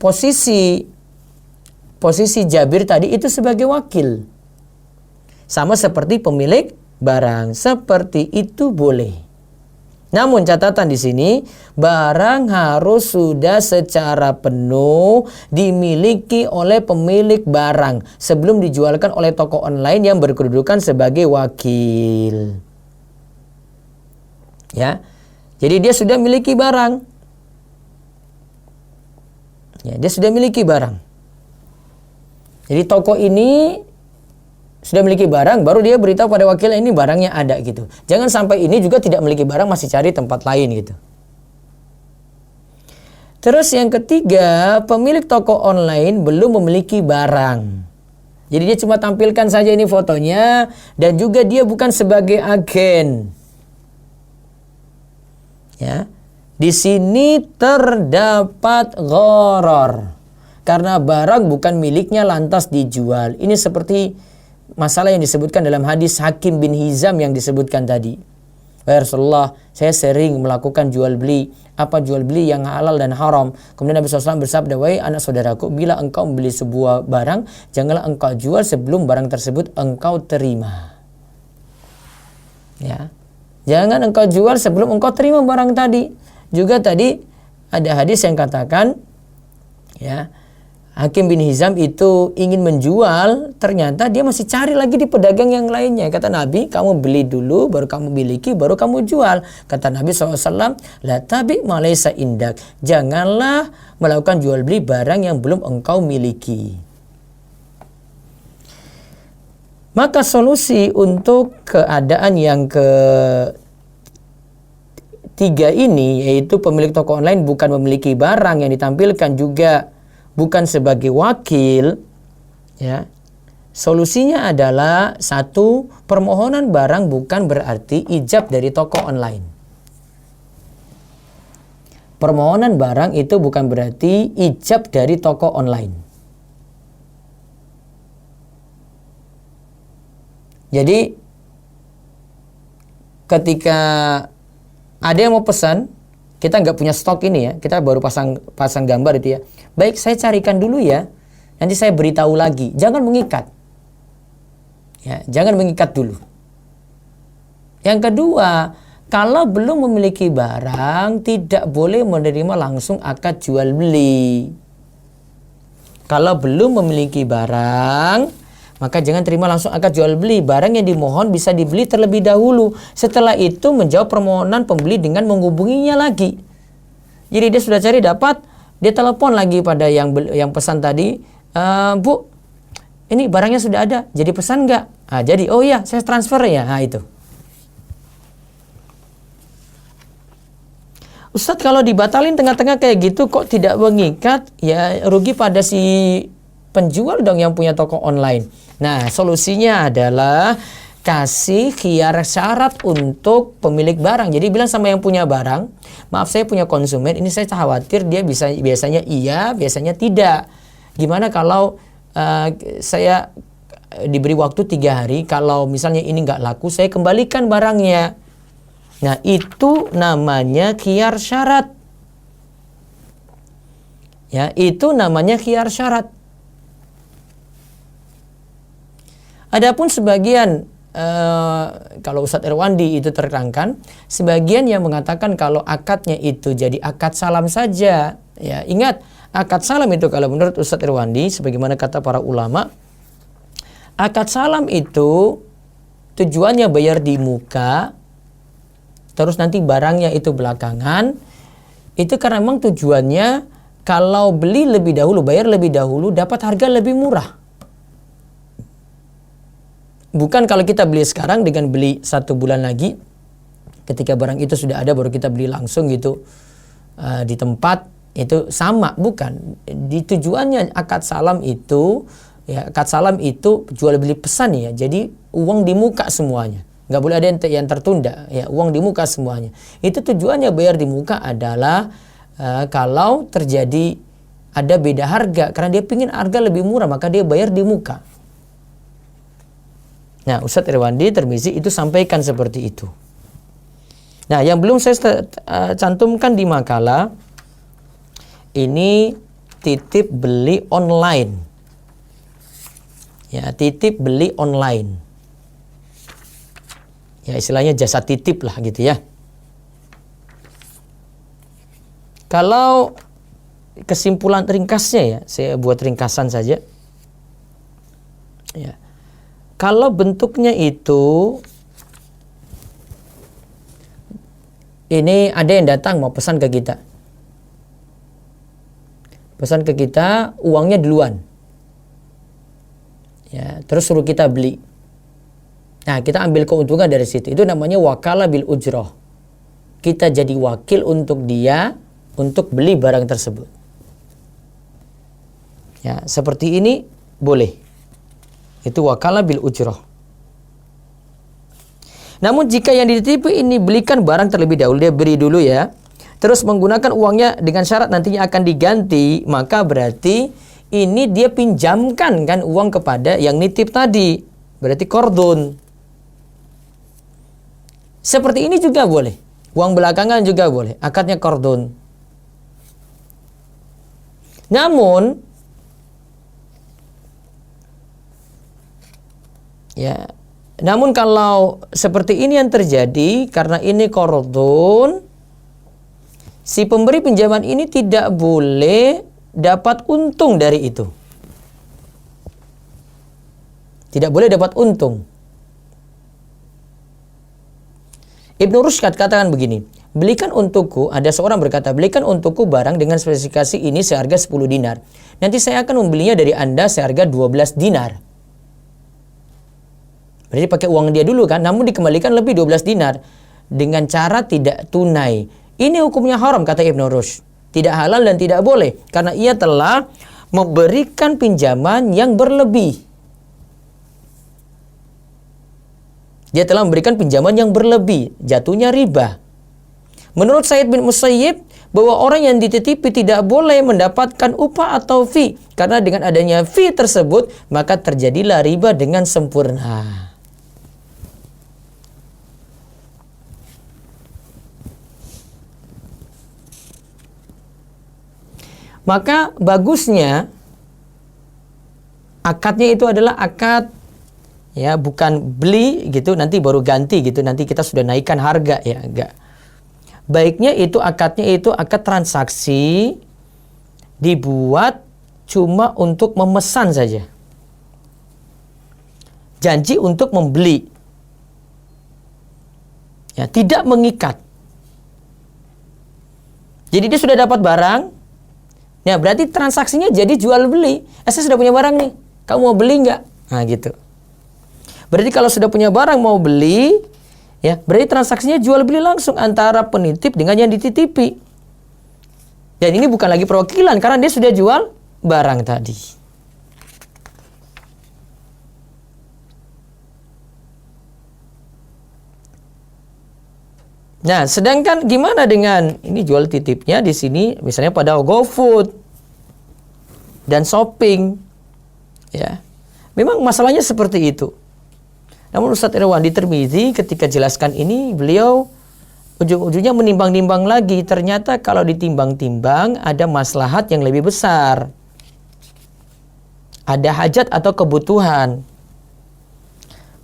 posisi Jabir tadi itu sebagai wakil. Sama seperti pemilik barang, seperti itu boleh. Namun catatan di sini, barang harus sudah secara penuh dimiliki oleh pemilik barang sebelum dijualkan oleh toko online yang berkedudukan sebagai wakil. Ya, jadi dia sudah miliki barang. Ya, dia sudah miliki barang. Jadi toko ini sudah memiliki barang, baru dia beritahu pada wakilnya ini barangnya ada gitu. Jangan sampai ini juga tidak memiliki barang, masih cari tempat lain gitu. Terus yang ketiga, pemilik toko online belum memiliki barang. Jadi dia cuma tampilkan saja ini fotonya, dan juga dia bukan sebagai agen. Ya, di sini terdapat gharar karena barang bukan miliknya lantas dijual. Ini seperti masalah yang disebutkan dalam hadis Hakim bin Hizam yang disebutkan tadi. Ya Rasulullah, saya sering melakukan jual beli. Apa jual beli yang halal dan haram? Kemudian Nabi SAW bersabda, wahai anak saudaraku, bila engkau membeli sebuah barang, janganlah engkau jual sebelum barang tersebut engkau terima. Ya, jangan engkau jual sebelum engkau terima barang tadi. Juga tadi ada hadis yang katakan, ya, Hakim bin Hizam itu ingin menjual, ternyata dia masih cari lagi di pedagang yang lainnya. Kata Nabi, kamu beli dulu, baru kamu miliki, baru kamu jual. Kata Nabi SAW, la tabi ma laysa indak. Janganlah melakukan jual beli barang yang belum engkau miliki. Maka solusi untuk keadaan yang ketiga ini, yaitu pemilik toko online bukan memiliki barang yang ditampilkan, juga bukan sebagai wakil, ya. Solusinya adalah satu, permohonan barang bukan berarti ijab dari toko online. Permohonan barang itu bukan berarti ijab dari toko online. Jadi ketika ada yang mau pesan, kita nggak punya stok ini ya, kita baru pasang gambar itu ya. Baik, saya carikan dulu ya, nanti saya beritahu lagi. Jangan mengikat. Ya, jangan mengikat dulu. Yang kedua, kalau belum memiliki barang, tidak boleh menerima langsung akad jual beli. Kalau belum memiliki barang, maka jangan terima langsung akad jual beli. Barang yang dimohon bisa dibeli terlebih dahulu. Setelah itu menjawab permohonan pembeli dengan menghubunginya lagi. Jadi dia sudah cari dapat, dia telepon lagi pada yang pesan tadi, Bu, ini barangnya sudah ada, jadi pesan nggak? Nah, jadi, oh iya, saya transfer ya. Nah, itu. Ustadz, kalau dibatalin tengah-tengah kayak gitu kok tidak mengikat, ya rugi pada si penjual dong yang punya toko online. Nah, solusinya adalah kasih khiyar syarat untuk pemilik barang. Jadi bilang sama yang punya barang, maaf saya punya konsumen, ini saya khawatir dia biasanya iya, biasanya tidak. Gimana kalau saya diberi waktu 3 hari, kalau misalnya ini nggak laku, saya kembalikan barangnya. Nah, itu namanya khiyar syarat. Ya, itu namanya khiyar syarat. Adapun sebagian kalau Ustadz Irwandi itu terangkan, sebagian yang mengatakan kalau akadnya itu jadi akad salam saja. Ya, ingat, akad salam itu kalau menurut Ustadz Irwandi, sebagaimana kata para ulama, akad salam itu tujuannya bayar di muka, terus nanti barangnya itu belakangan. Itu karena memang tujuannya kalau beli lebih dahulu, bayar lebih dahulu, dapat harga lebih murah. Bukan kalau kita beli sekarang dengan beli 1 bulan lagi, ketika barang itu sudah ada baru kita beli langsung gitu di tempat, itu sama, bukan. Di tujuannya akad salam itu, ya, akad salam itu jual beli pesan ya, jadi uang di muka semuanya. Nggak boleh ada yang tertunda, ya, uang di muka semuanya. Itu tujuannya bayar di muka adalah kalau terjadi ada beda harga, karena dia pingin harga lebih murah, maka dia bayar di muka. Nah, Ustadz Irwandi Tirmizi itu sampaikan seperti itu. Nah, yang belum saya cantumkan di makalah, ini titip beli online. Ya, titip beli online. Ya, istilahnya jasa titip lah gitu ya. Kalau kesimpulan ringkasnya ya, saya buat ringkasan saja. Ya. Kalau bentuknya itu, ini ada yang datang mau pesan ke kita. Pesan ke kita, uangnya duluan. Ya, terus suruh kita beli. Nah, kita ambil keuntungan dari situ. Itu namanya wakalah bil ujroh. Kita jadi wakil untuk dia untuk beli barang tersebut. Ya, seperti ini boleh. Itu wakalah bil ujroh. Namun jika yang dititipi ini belikan barang terlebih dahulu, dia beri dulu ya, terus menggunakan uangnya dengan syarat nantinya akan diganti, maka berarti ini dia pinjamkan kan uang kepada yang nitip tadi. Berarti kordon. Seperti ini juga boleh. Uang belakangan juga boleh. Akadnya kordon. Namun, ya, namun kalau seperti ini yang terjadi, karena ini kordon, si pemberi pinjaman ini tidak boleh dapat untung dari itu. Tidak boleh dapat untung. Ibnu Rushd katakan begini, belikan untukku, ada seorang berkata, belikan untukku barang dengan spesifikasi ini seharga 10 dinar. Nanti saya akan membelinya dari Anda seharga 12 dinar. Berarti pakai uang dia dulu kan, namun dikembalikan lebih 12 dinar. Dengan cara tidak tunai. Ini hukumnya haram kata Ibnu Rushd. Tidak halal dan tidak boleh. Karena ia telah memberikan pinjaman yang berlebih. Dia telah memberikan pinjaman yang berlebih, jatuhnya riba. Menurut Sa'id bin Musayyib, bahwa orang yang dititipi tidak boleh mendapatkan upah atau fee, karena dengan adanya fee tersebut, maka terjadilah riba dengan sempurna. Maka bagusnya akadnya itu adalah akad, ya, bukan beli gitu nanti baru ganti gitu, nanti kita sudah naikkan harga, ya, enggak. Baiknya itu akadnya itu akad transaksi dibuat cuma untuk memesan saja. Janji untuk membeli. Ya, tidak mengikat. Jadi dia sudah dapat barang, ya berarti transaksinya jadi jual beli. Saya sudah punya barang nih, kamu mau beli nggak? Nah gitu. Berarti kalau sudah punya barang mau beli, ya berarti transaksinya jual beli langsung antara penitip dengan yang dititipi. Dan ini bukan lagi perwakilan karena dia sudah jual barang tadi. Nah, sedangkan gimana dengan ini jual titipnya di sini, misalnya pada GoFood dan shopping, ya, memang masalahnya seperti itu. Namun Ustadz Irwandi Tirmizi ketika jelaskan ini, beliau ujung-ujungnya menimbang-nimbang lagi. Ternyata kalau ditimbang-timbang ada maslahat yang lebih besar. Ada hajat atau kebutuhan.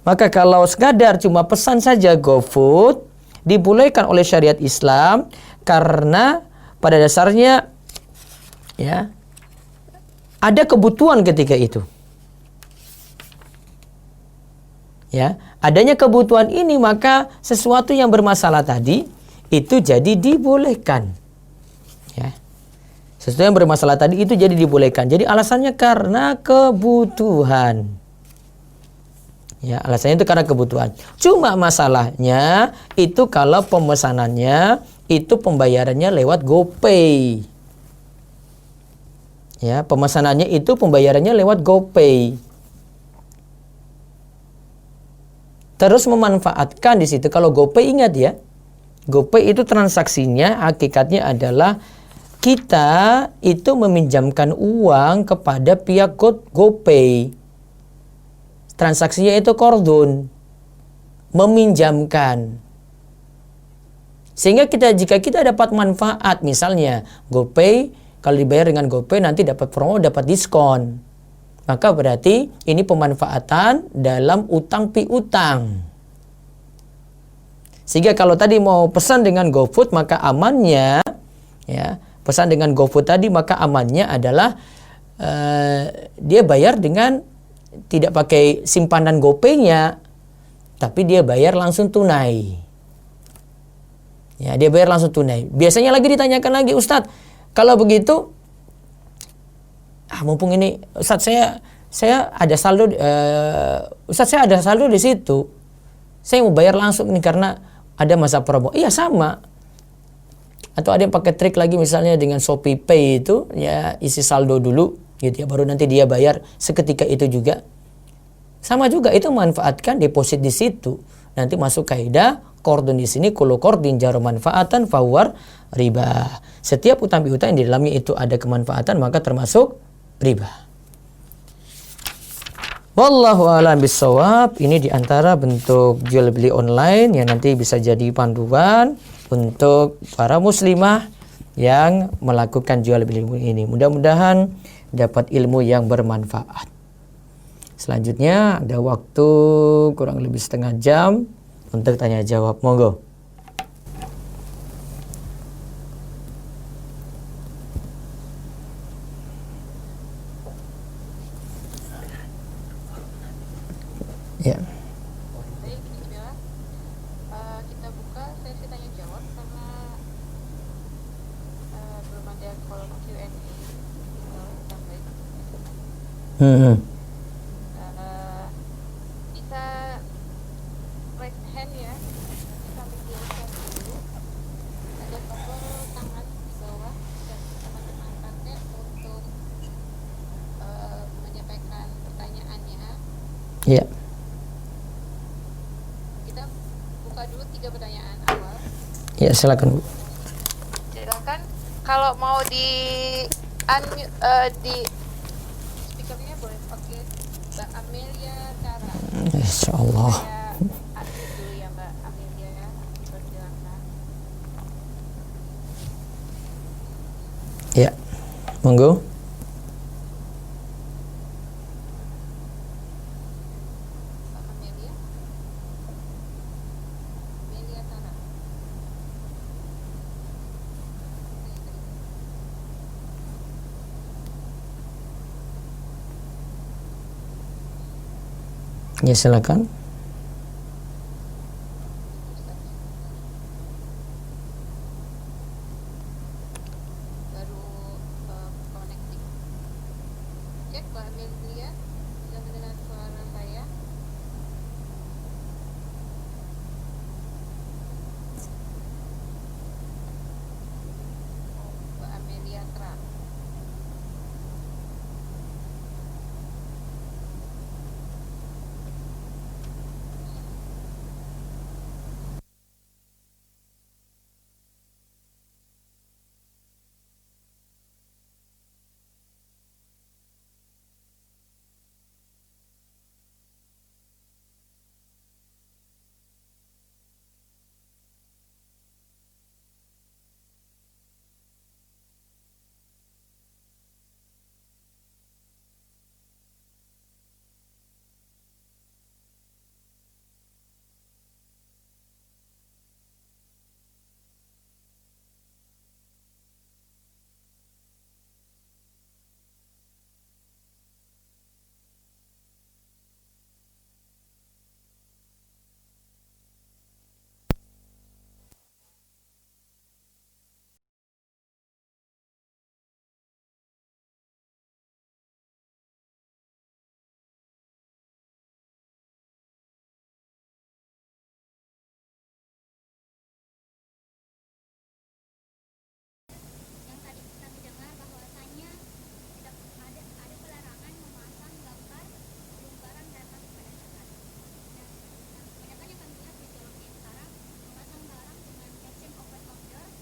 Maka kalau sekadar cuma pesan saja GoFood, dibolehkan oleh syariat Islam karena pada dasarnya, ya, ada kebutuhan ketika itu. Ya, adanya kebutuhan ini maka sesuatu yang bermasalah tadi itu jadi dibolehkan. Ya. Sesuatu yang bermasalah tadi itu jadi dibolehkan. Jadi alasannya karena kebutuhan. Ya, alasannya itu karena kebutuhan. Cuma masalahnya itu kalau pemesanannya itu pembayarannya lewat GoPay. Ya, pemesanannya itu pembayarannya lewat GoPay. terus memanfaatkan di situ. Kalau GoPay, ingat ya, GoPay itu transaksinya hakikatnya adalah kita itu meminjamkan uang kepada pihak GoPay. Transaksinya itu qardun, meminjamkan. Sehingga jika kita dapat manfaat, misalnya GoPay, kalau dibayar dengan GoPay nanti dapat promo, dapat diskon. Maka berarti ini pemanfaatan dalam utang piutang. Sehingga kalau tadi mau pesan dengan GoFood, maka amannya, ya, pesan dengan GoFood tadi, maka amannya adalah dia bayar dengan tidak pakai simpanan GoPay-nya, tapi dia bayar langsung tunai. Ya, dia bayar langsung tunai. Biasanya lagi ditanyakan lagi, Ustadz, kalau begitu, mumpung ini, Ustadz saya ada saldo, Ustadz saya ada saldo di situ. Saya mau bayar langsung nih karena ada masa promo. Iya, sama. Atau ada yang pakai trik lagi, misalnya dengan Shopee Pay itu, ya isi saldo dulu, gitu ya, baru nanti dia bayar seketika itu juga. Sama juga, itu manfaatkan deposit di situ. Nanti masuk kaidah qardun di sini, kullu qardin jar manfaatan fahuwa riba. Setiap utang piutang yang di dalamnya itu ada kemanfaatan maka termasuk riba. Wallahu a'lam bishawab. Ini diantara bentuk jual beli online yang nanti bisa jadi panduan untuk para muslimah yang melakukan jual beli ini. Mudah-mudahan dapat ilmu yang bermanfaat. Selanjutnya ada waktu kurang lebih setengah jam untuk tanya jawab. Monggo. Ya. Baik, bismillah. Kita buka sesi tanya jawab karena belum ada kolom Q&A. Baik. Bisa raise hand ya. Kami biarkan dulu. Ada tombol tangan di bawah dan teman-teman pakai untuk menyampaikan pertanyaannya. Ya. Kita buka dulu 3 pertanyaan awal. Ya, silakan, Bu. Silakan. Kalau mau di di speakernya boleh pakai Mbak Amelia Cara. Insyaallah. Saya unmute dulu ya Mbak Amelia ya. Silakan. Ya. Monggo. Mbak Amelia. Amelia Cara. Ya, silakan. Baru connecting. Cek Mbak Amelia, bisa mendengar suara saya? Mbak Amelia Tra.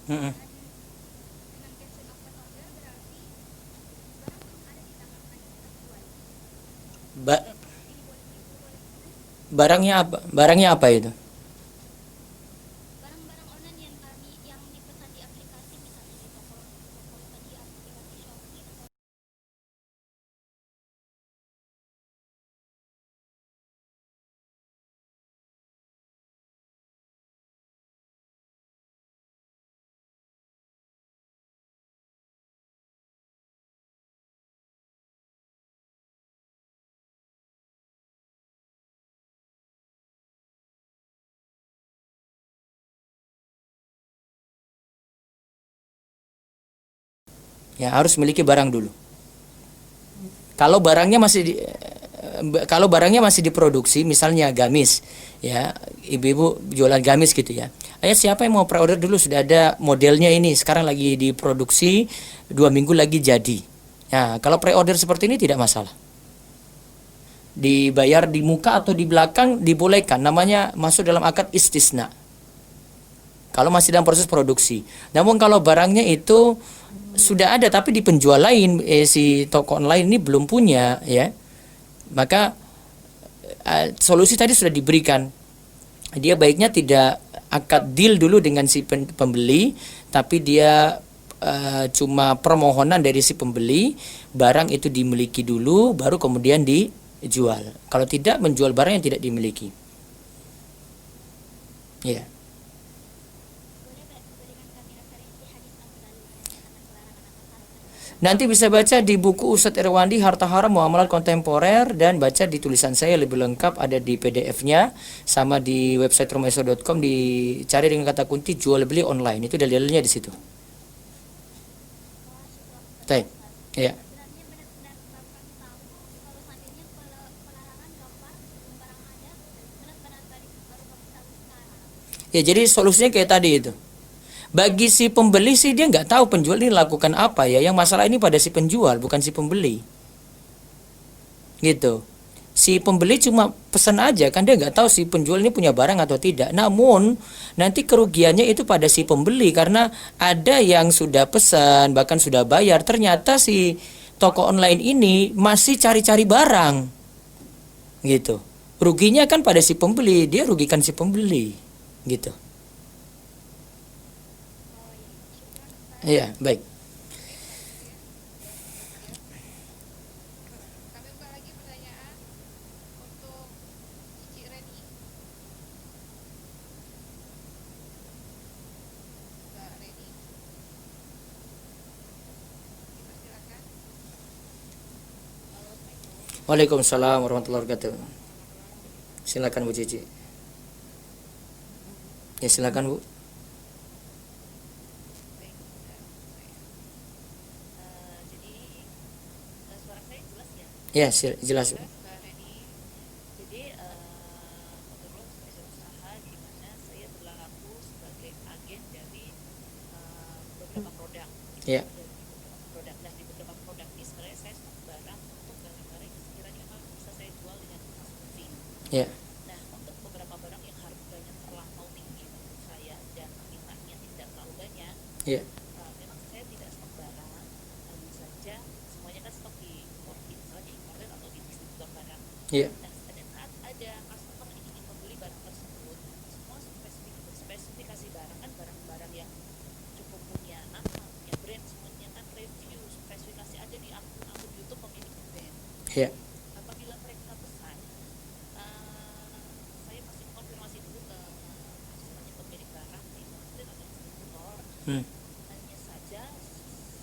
Mm-mm. dengan cancel open order berarti barang belum ada di tangan lagi kita jual. Ba- Ini boleh barangnya apa itu? barang-barang online yang dipesan di aplikasi, misalnya di toko tadi aplikasi Shopee atau Ya, harus memiliki barang dulu. Kalau barangnya masih kalau barangnya masih diproduksi, misalnya gamis, ya, ibu-ibu jualan gamis gitu ya. Ayah, siapa yang mau pre-order dulu, sudah ada modelnya ini, sekarang lagi diproduksi, 2 minggu lagi jadi. Ya, kalau pre-order seperti ini tidak masalah. Dibayar di muka atau di belakang dibolehkan, namanya masuk dalam akad istisna. Kalau masih dalam proses produksi. Namun kalau barangnya itu sudah ada tapi di penjual lain, si toko online ini belum punya, ya, maka solusi tadi sudah diberikan. Dia baiknya tidak akad deal dulu dengan si pembeli, tapi dia cuma permohonan dari si pembeli, barang itu dimiliki dulu, baru kemudian dijual. Kalau tidak, menjual barang yang tidak dimiliki. Ya. Nanti bisa baca di buku Ustadz Irwandi Harta Haram Muamalat Kontemporer, dan baca di tulisan saya lebih lengkap, ada di PDF-nya, sama di website rumahesor.com, dicari dengan kata kunci jual beli online, itu dalilnya di situ. Baik. Ya. sebenarnya benar-benar kami tahu kalau seandainya pelarangan gambar sebelum barang ada, benar-benar tadi baru kami tahu sekarang. Ya, jadi solusinya kayak tadi itu. Bagi si pembeli sih dia nggak tahu penjual ini lakukan apa ya. Yang masalah ini pada si penjual, bukan si pembeli. Gitu. Si pembeli cuma pesan aja, kan dia nggak tahu si penjual ini punya barang atau tidak. Namun nanti kerugiannya itu pada si pembeli, karena ada yang sudah pesan bahkan sudah bayar, ternyata si toko online ini masih cari-cari barang. Gitu. Ruginya kan pada si pembeli, dia rugikan si pembeli. Gitu. Iya, baik. Kami buka lagi pertanyaan untuk Cici Reni. Mbak Reni, dipersilakan. Waalaikumsalam warahmatullahi wabarakatuh. Silakan Bu Cici. Ya, silakan Bu. Baik, jadi suara saya jelas ya? Ya, jelas Bu. Mbak Reni, jadi menurut izin usaha di mana saya berlaku sebagai agen dari beberapa produk. Ya. Dan di beberapa produk ini sebenarnya saya stok barang untuk barang-barang yang sekiranya memang bisa saya jual dengan cost saving. Ya. Nah, untuk beberapa barang yang harganya terlampau tinggi menurut saya dan mintanya tidak terlalu banyak, Ya. memang saya tidak stok barang, hanya saja semuanya kan stok di misalnya importer atau di distributor barang. Ya. Nah, pada saat ada customer yang ingin membeli barang tersebut, semua spesifikasi barang kan barang-barang yang cukup punya nama, punya brand, semuanya kan review, spesifikasi ada di akun-akun YouTube pemilik brand. Ya. Apabila mereka pesan, saya pasti konfirmasi dulu ke misalnya pemilik barang, importer atau distributor. Hanya saja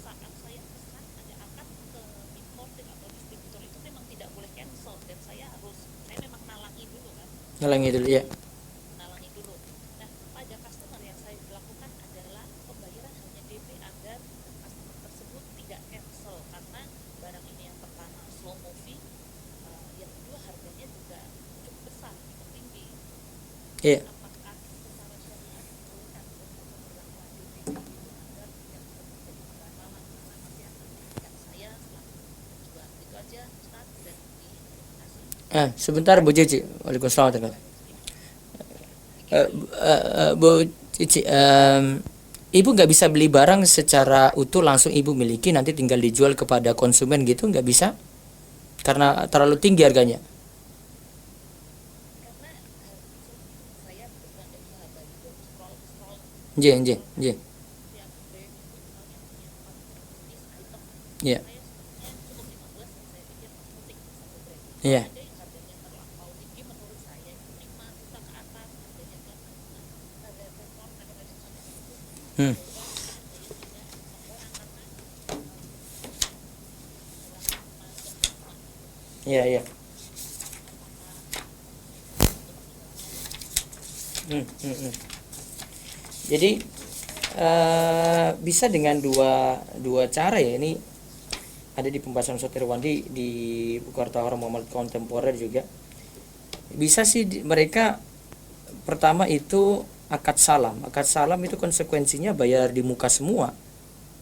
saat saya pesan ada akad ke importer atau distributor itu memang tidak boleh cancel, dan saya memang nalangi dulu kan. Nalangi dulu ya. Nalangi dulu. Nah, pada customer yang saya lakukan adalah pembayaran hanya DP agar customer tersebut tidak cancel, karena barang ini yang pertama slow moving, yang kedua harganya juga cukup besar, cukup tinggi. Iya. Apakah secara syariat dibolehkan untuk pemberlakuan DP itu agar tidak terjadi pembatalan, karena pasti akan merugikan saya selaku penjual. Itu aja Ustaz, dan terima kasih. Sebentar Bu Cici. Waalaikumsalam warahmatullahi wabarakatuh. Bu Cici, Ibu nggak bisa beli barang secara utuh langsung ibu miliki nanti tinggal dijual kepada konsumen gitu, nggak bisa karena terlalu tinggi harganya. karena saya kebetulan ada usaha baju tuh scroll Nggih, nggih, nggih. yang brand itu misalnya punya 4 jenis item, Iya, saya sebenarnya cukup 15 yang saya pikir penting satu brand. iya. Ada yang harganya terlampau tinggi menurut saya, 5 juta ke atas harganya, karena ada platform, ada website sampai itu Hmm. coba bikin saya tidak sembarang karena Iya, iya. Jadi bisa dengan dua cara ya. Ini ada di pembahasan Sotirwandi di buku Harta Haram Muhammad Kontemporer juga. Bisa sih mereka pertama itu akad salam. Akad salam itu konsekuensinya bayar di muka semua.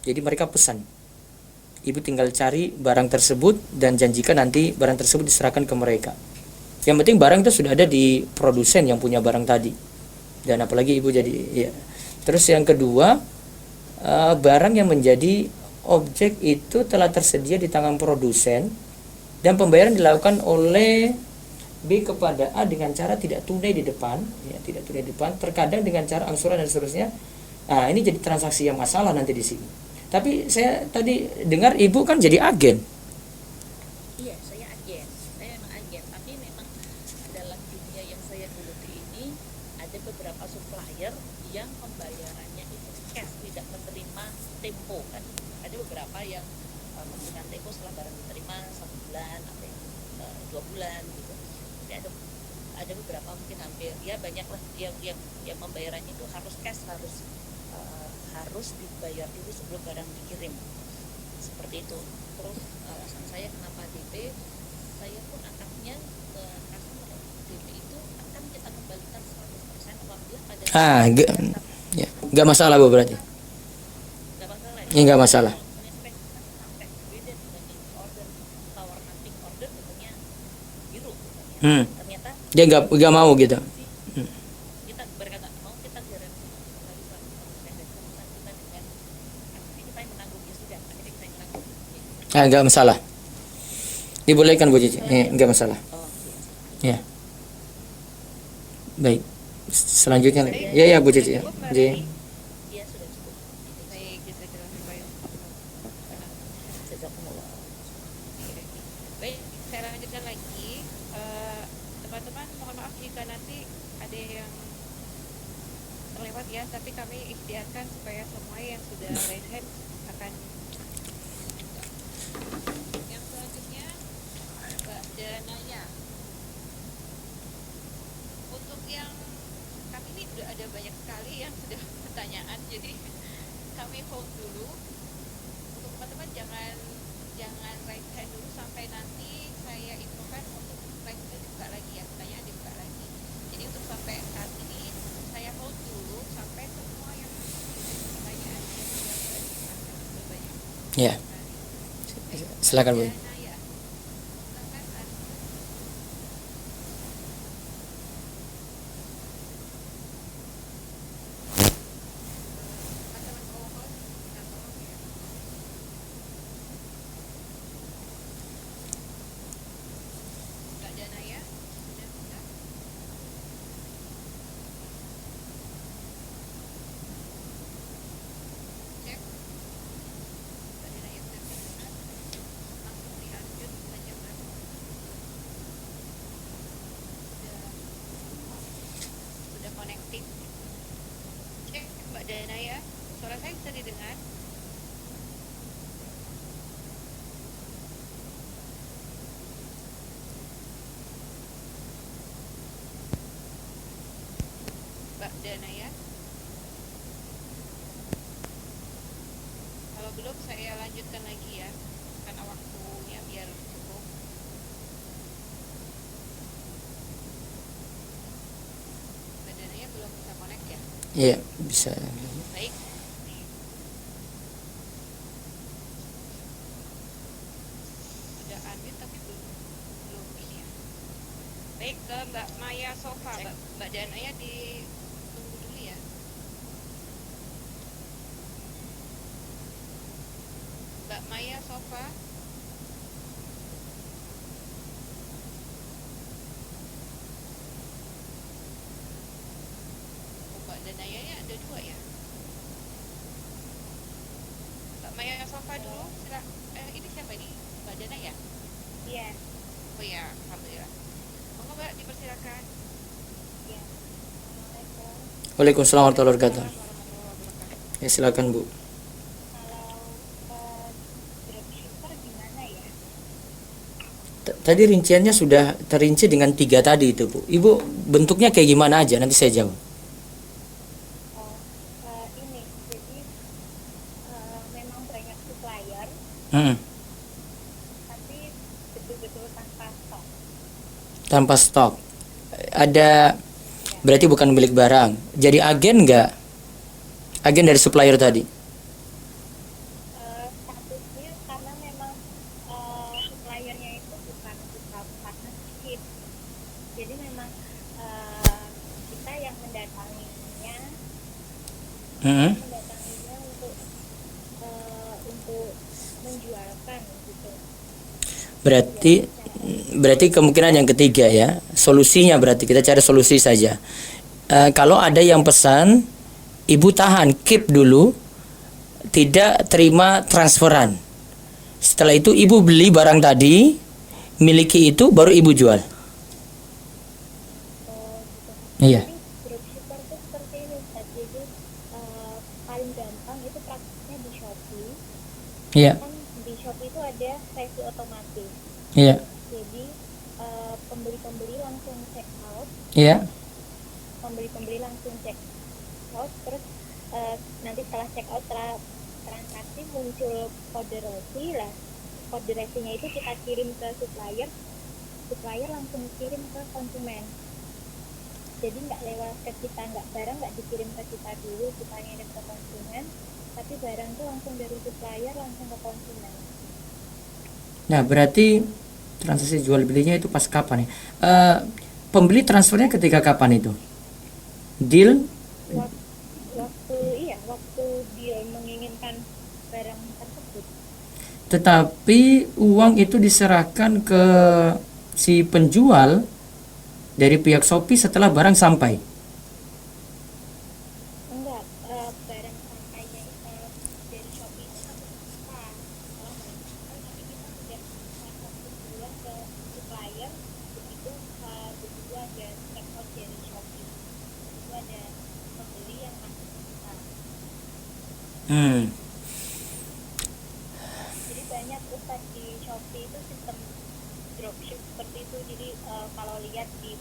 Jadi mereka pesan. Ibu tinggal cari barang tersebut dan janjikan nanti barang tersebut diserahkan ke mereka. Yang penting barang itu sudah ada di produsen yang punya barang tadi. Dan apalagi ibu jadi ya. Terus yang kedua, barang yang menjadi objek itu telah tersedia di tangan produsen dan pembayaran dilakukan oleh B kepada A dengan cara tidak tunai di depan, ya, tidak tunai di depan, terkadang dengan cara angsuran dan seterusnya. Nah, ini jadi transaksi yang masalah nanti di sini. Tapi saya tadi dengar ibu kan jadi agen. iya, saya memang agen, tapi memang dalam dunia yang saya geluti ini ada beberapa supplier yang pembayarannya itu cash, tidak menerima tempo kan. Ada beberapa yang memberikan tempo setelah barang diterima 1 bulan, ada yang 2 bulan gitu. Tapi ada beberapa mungkin hampir ya banyak lah yang pembayarannya itu harus cash, harus dibayar dulu sebelum barang dikirim, seperti itu. Terus alasan saya kenapa DP, saya pun akadnya ke customer, DP itu akan kita kembalikan 100% apabila pada Ya, nggak masalah bu berarti. nggak masalah Ya nggak masalah. Unexpected kan sampai beda dibanding order tawar nanting order bentuknya biru misalnya. Ternyata Dia nggak mau gitu. kita berkata mau kita garansi kembali 100% dan urusan kita dengan akhirnya kita yang menanggung, ya sudah akhirnya kita yang menanggung. Nggak masalah. Dibolehkan Bu Cici. Nggak masalah. Oh Ya. iya. Baik. Selanjutnya lagi. Ya Bu Cici. Jadi Iya sudah cukup. Baik, jazakallahu khairan. Jazakumullah. Baik, saya lanjutkan lagi. Teman-teman, mohon maaf jika nanti ada yang terlewat ya, tapi kami ikhtiarkan supaya semua yang sudah raise hand akan. Yang selanjutnya, Mbak Danaya. Untuk yang kami ini sudah ada banyak sekali yang sudah pertanyaan, jadi kami hold dulu. Untuk teman-teman jangan raise hand dulu sampai nanti saya infokan untuk raise hand dibuka lagi ya, pertanyaan dibuka lagi. Jadi untuk sampai saat ini saya hold dulu sampai semua yang pertanyaan yang sudah dimakan sudah banyak. ya. Silakan Bu. Naya, silakan Ari. Teman-teman co-host minta tolong ya. Mbak Danaya sudah bisa. Cek. Mbak Danaya sudah bisa. Langsung dilanjut saja Mas. Sudah connected. Cek Mbak Danaya, suara saya bisa didengar? Mbak Danaya. Kalau belum saya lanjutkan lagi ya, karena waktunya biar cukup. Mbak Danaya belum bisa connect ya? Iya bisa. Baik. Sudah unmute tapi belum ini ya. Baik, ke Mbak Maya Sofa, Mbak Danaya ditunggu dulu ya. Mbak Maya Sofa. Oh, Mbak Danaya ya ada dua ya. Mbak Maya Sofa dulu. Ini siapa ini? Mbak Dana ya? Iya. Oh ya, alhamdulillah. Monggo Mbak dipersilakan. Iya. Assalamualaikum. Waalaikumsalam warahmatullahi wabarakatuh. Warahmatullahi wabarakatuh. Ya, silakan Bu. Kalau dropshipper gimana ya? Tadi rinciannya sudah terinci dengan 3 tadi itu Bu. Ibu bentuknya kayak gimana aja, nanti saya jawab. Oh, ini jadi memang banyak supplier, Hmm. tapi betul-betul tanpa stok. Tanpa stok. Ada, berarti bukan milik barang. Jadi agen nggak? Agen dari supplier tadi. Statusnya karena memang suppliernya itu bukan partnership, jadi memang kita yang mendatanginya Hmm. untuk menjualkan gitu. Berarti kemungkinan yang ketiga ya. Solusinya berarti kita cari solusi saja. Kalau ada yang pesan, ibu tahan, keep dulu, tidak terima transferan. Setelah itu ibu beli barang tadi, miliki itu, baru ibu jual. Iya. Jadi dropshipper itu seperti ini, Ustaz. Jadi paling gampang itu praktisnya di Shopee. Iya. Kan di Shopee itu ada review otomatis. Iya. Jadi pembeli-pembeli langsung check out, Iya. terus nanti setelah check out, setelah transaksi muncul kode resi lah. Kode resinya itu kita kirim ke supplier langsung kirim ke konsumen. Jadi nggak lewat ke kita, barang nggak dikirim ke kita dulu, kita ngirim ke konsumen, tapi barang itu langsung dari supplier langsung ke konsumen. Nah, berarti transaksi jual belinya itu pas kapan ya? Pembeli transfernya ketika kapan itu? Deal? Waktu dia menginginkan barang tersebut. Tetapi uang itu diserahkan ke si penjual dari pihak Shopee setelah barang sampai. Enggak, barang sampainya dari Shopee itu satu juta. Kalau barang sampai nanti kita sudah transaksi duluan ke supplier, begitu ada check out dari Shopee, itu ada pembeli yang masuk ke kita. Jadi banyak Ustaz di Shopee itu sistem dropship seperti itu. Jadi kalau lihat di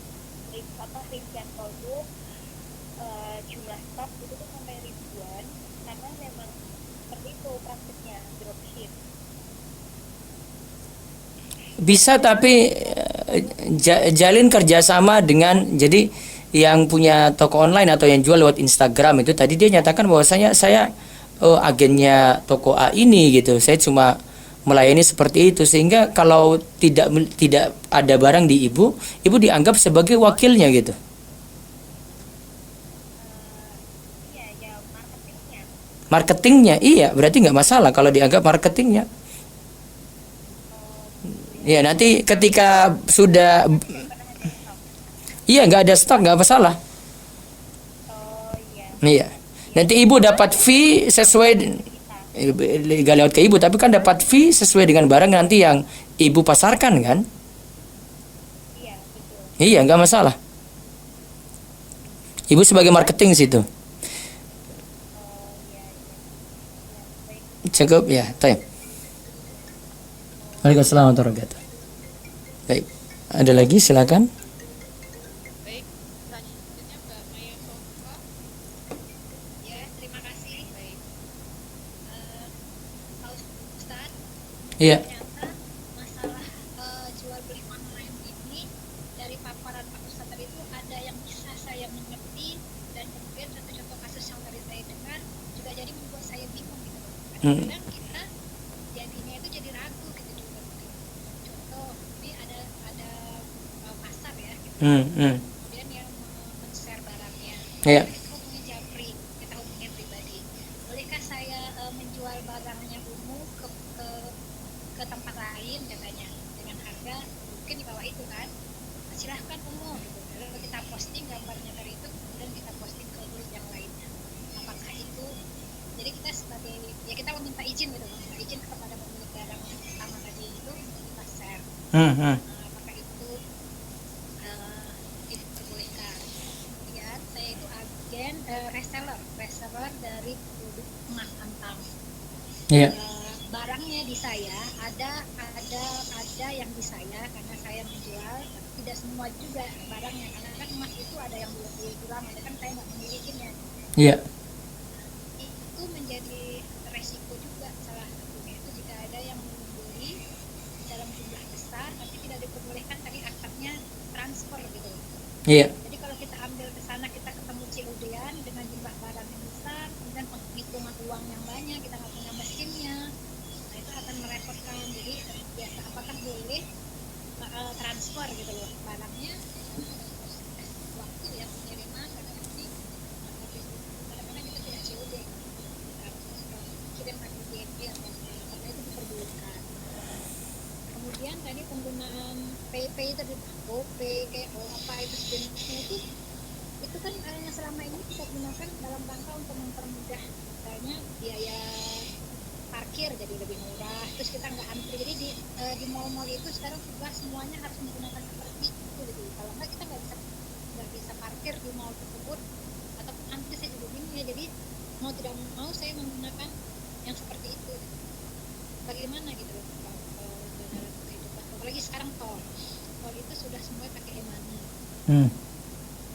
rincian produk, jumlah stok itu tuh sampai ribuan, karena memang seperti itu praktiknya dropship. Bisa, tapi jalin kerjasama dengan, jadi yang punya toko online atau yang jual lewat Instagram itu tadi dia nyatakan bahwasanya saya agennya toko A ini gitu, saya cuma melayani seperti itu, sehingga kalau tidak ada barang di ibu dianggap sebagai wakilnya gitu. Iya, ya marketingnya. Marketingnya, iya, berarti nggak masalah kalau dianggap marketingnya. Ya, nanti ketika sudah, iya, nggak ada stok, nggak masalah. Oh iya. Iya, nanti ibu dapat fee sesuai, nggak lewat ke ibu, tapi kan dapat fee sesuai dengan barang nanti yang ibu pasarkan kan. Iya, betul. Iya, nggak masalah. Ibu sebagai marketing situ. Oh iya, baik. Cukup ya, time. Waalaikumsalam warahmatullahi wabarakatuh. Baik, ada lagi silakan. Baik, selanjutnya Mbak Maya Sofa. Ya, terima kasih. Baik. Pak Ustadz, Iya. ternyata masalah jual beli online ini dari paparan Pak Ustadz tadi itu ada yang bisa saya mengerti, dan kemudian contoh-contoh kasus yang tadi saya dengar juga jadi membuat saya bingung gitu. Kadang-kadang kita jadinya itu jadi ragu gitu juga. Contoh ini ada pasar ya gitu. Kemudian yang men-share barangnya. Iya. Kita hubungi Japri, kita hubungi pribadi. Bolehkah saya menjual barangnya Umu ke itu kan, silahkan umum gitu. Lalu kita posting gambarnya dari itu, kemudian kita posting ke grup yang lainnya. Apakah itu, jadi kita sebagai, ya kita meminta izin gitu, meminta izin kepada pemilik barang yang pertama tadi itu untuk kita share. Apakah itu diperbolehkan. Kemudian saya itu agen reseller dari produk emas antam. Iya. Barangnya di saya ada yang di saya karena saya menjual, tapi tidak semua juga barangnya, karena kan emas itu ada yang 20 gram, ada kan saya nggak memilikinya. Iya. Itu menjadi resiko juga salah satunya itu jika ada yang membeli dalam jumlah besar tapi tidak diperbolehkan tadi akadnya transfer gitu. Iya. Jadi kalau kita ambil ke sana kita ketemu COD-an dengan jumlah barang yang besar, kemudian penghitungan uang yang banyak, kita nggak punya mesinnya, nah itu akan merepotkan. Jadi biasa apakah boleh transfer gitu loh barangnya, waktu ya penerimaan kadang-kadang kita tidak COD, kita kirimkan ke DNB atau karena itu diperbolehkan. Kemudian tadi penggunaan PayPay tadi, GoPay kayak apa itu sejenisnya itu kan selama ini kita gunakan dalam rangka untuk mempermudah misalnya biaya parkir jadi lebih murah, terus kita nggak antri. Jadi di mall-mall itu sekarang sudah semuanya harus menggunakan seperti itu gitu. Kalau nggak kita nggak bisa parkir di mall tersebut ataupun antri saya juga bingung ya. Jadi mau tidak mau saya menggunakan yang seperti itu gitu. Bagaimana gitu loh dalam kehidupan, apalagi sekarang tol itu sudah semua pakai e-money.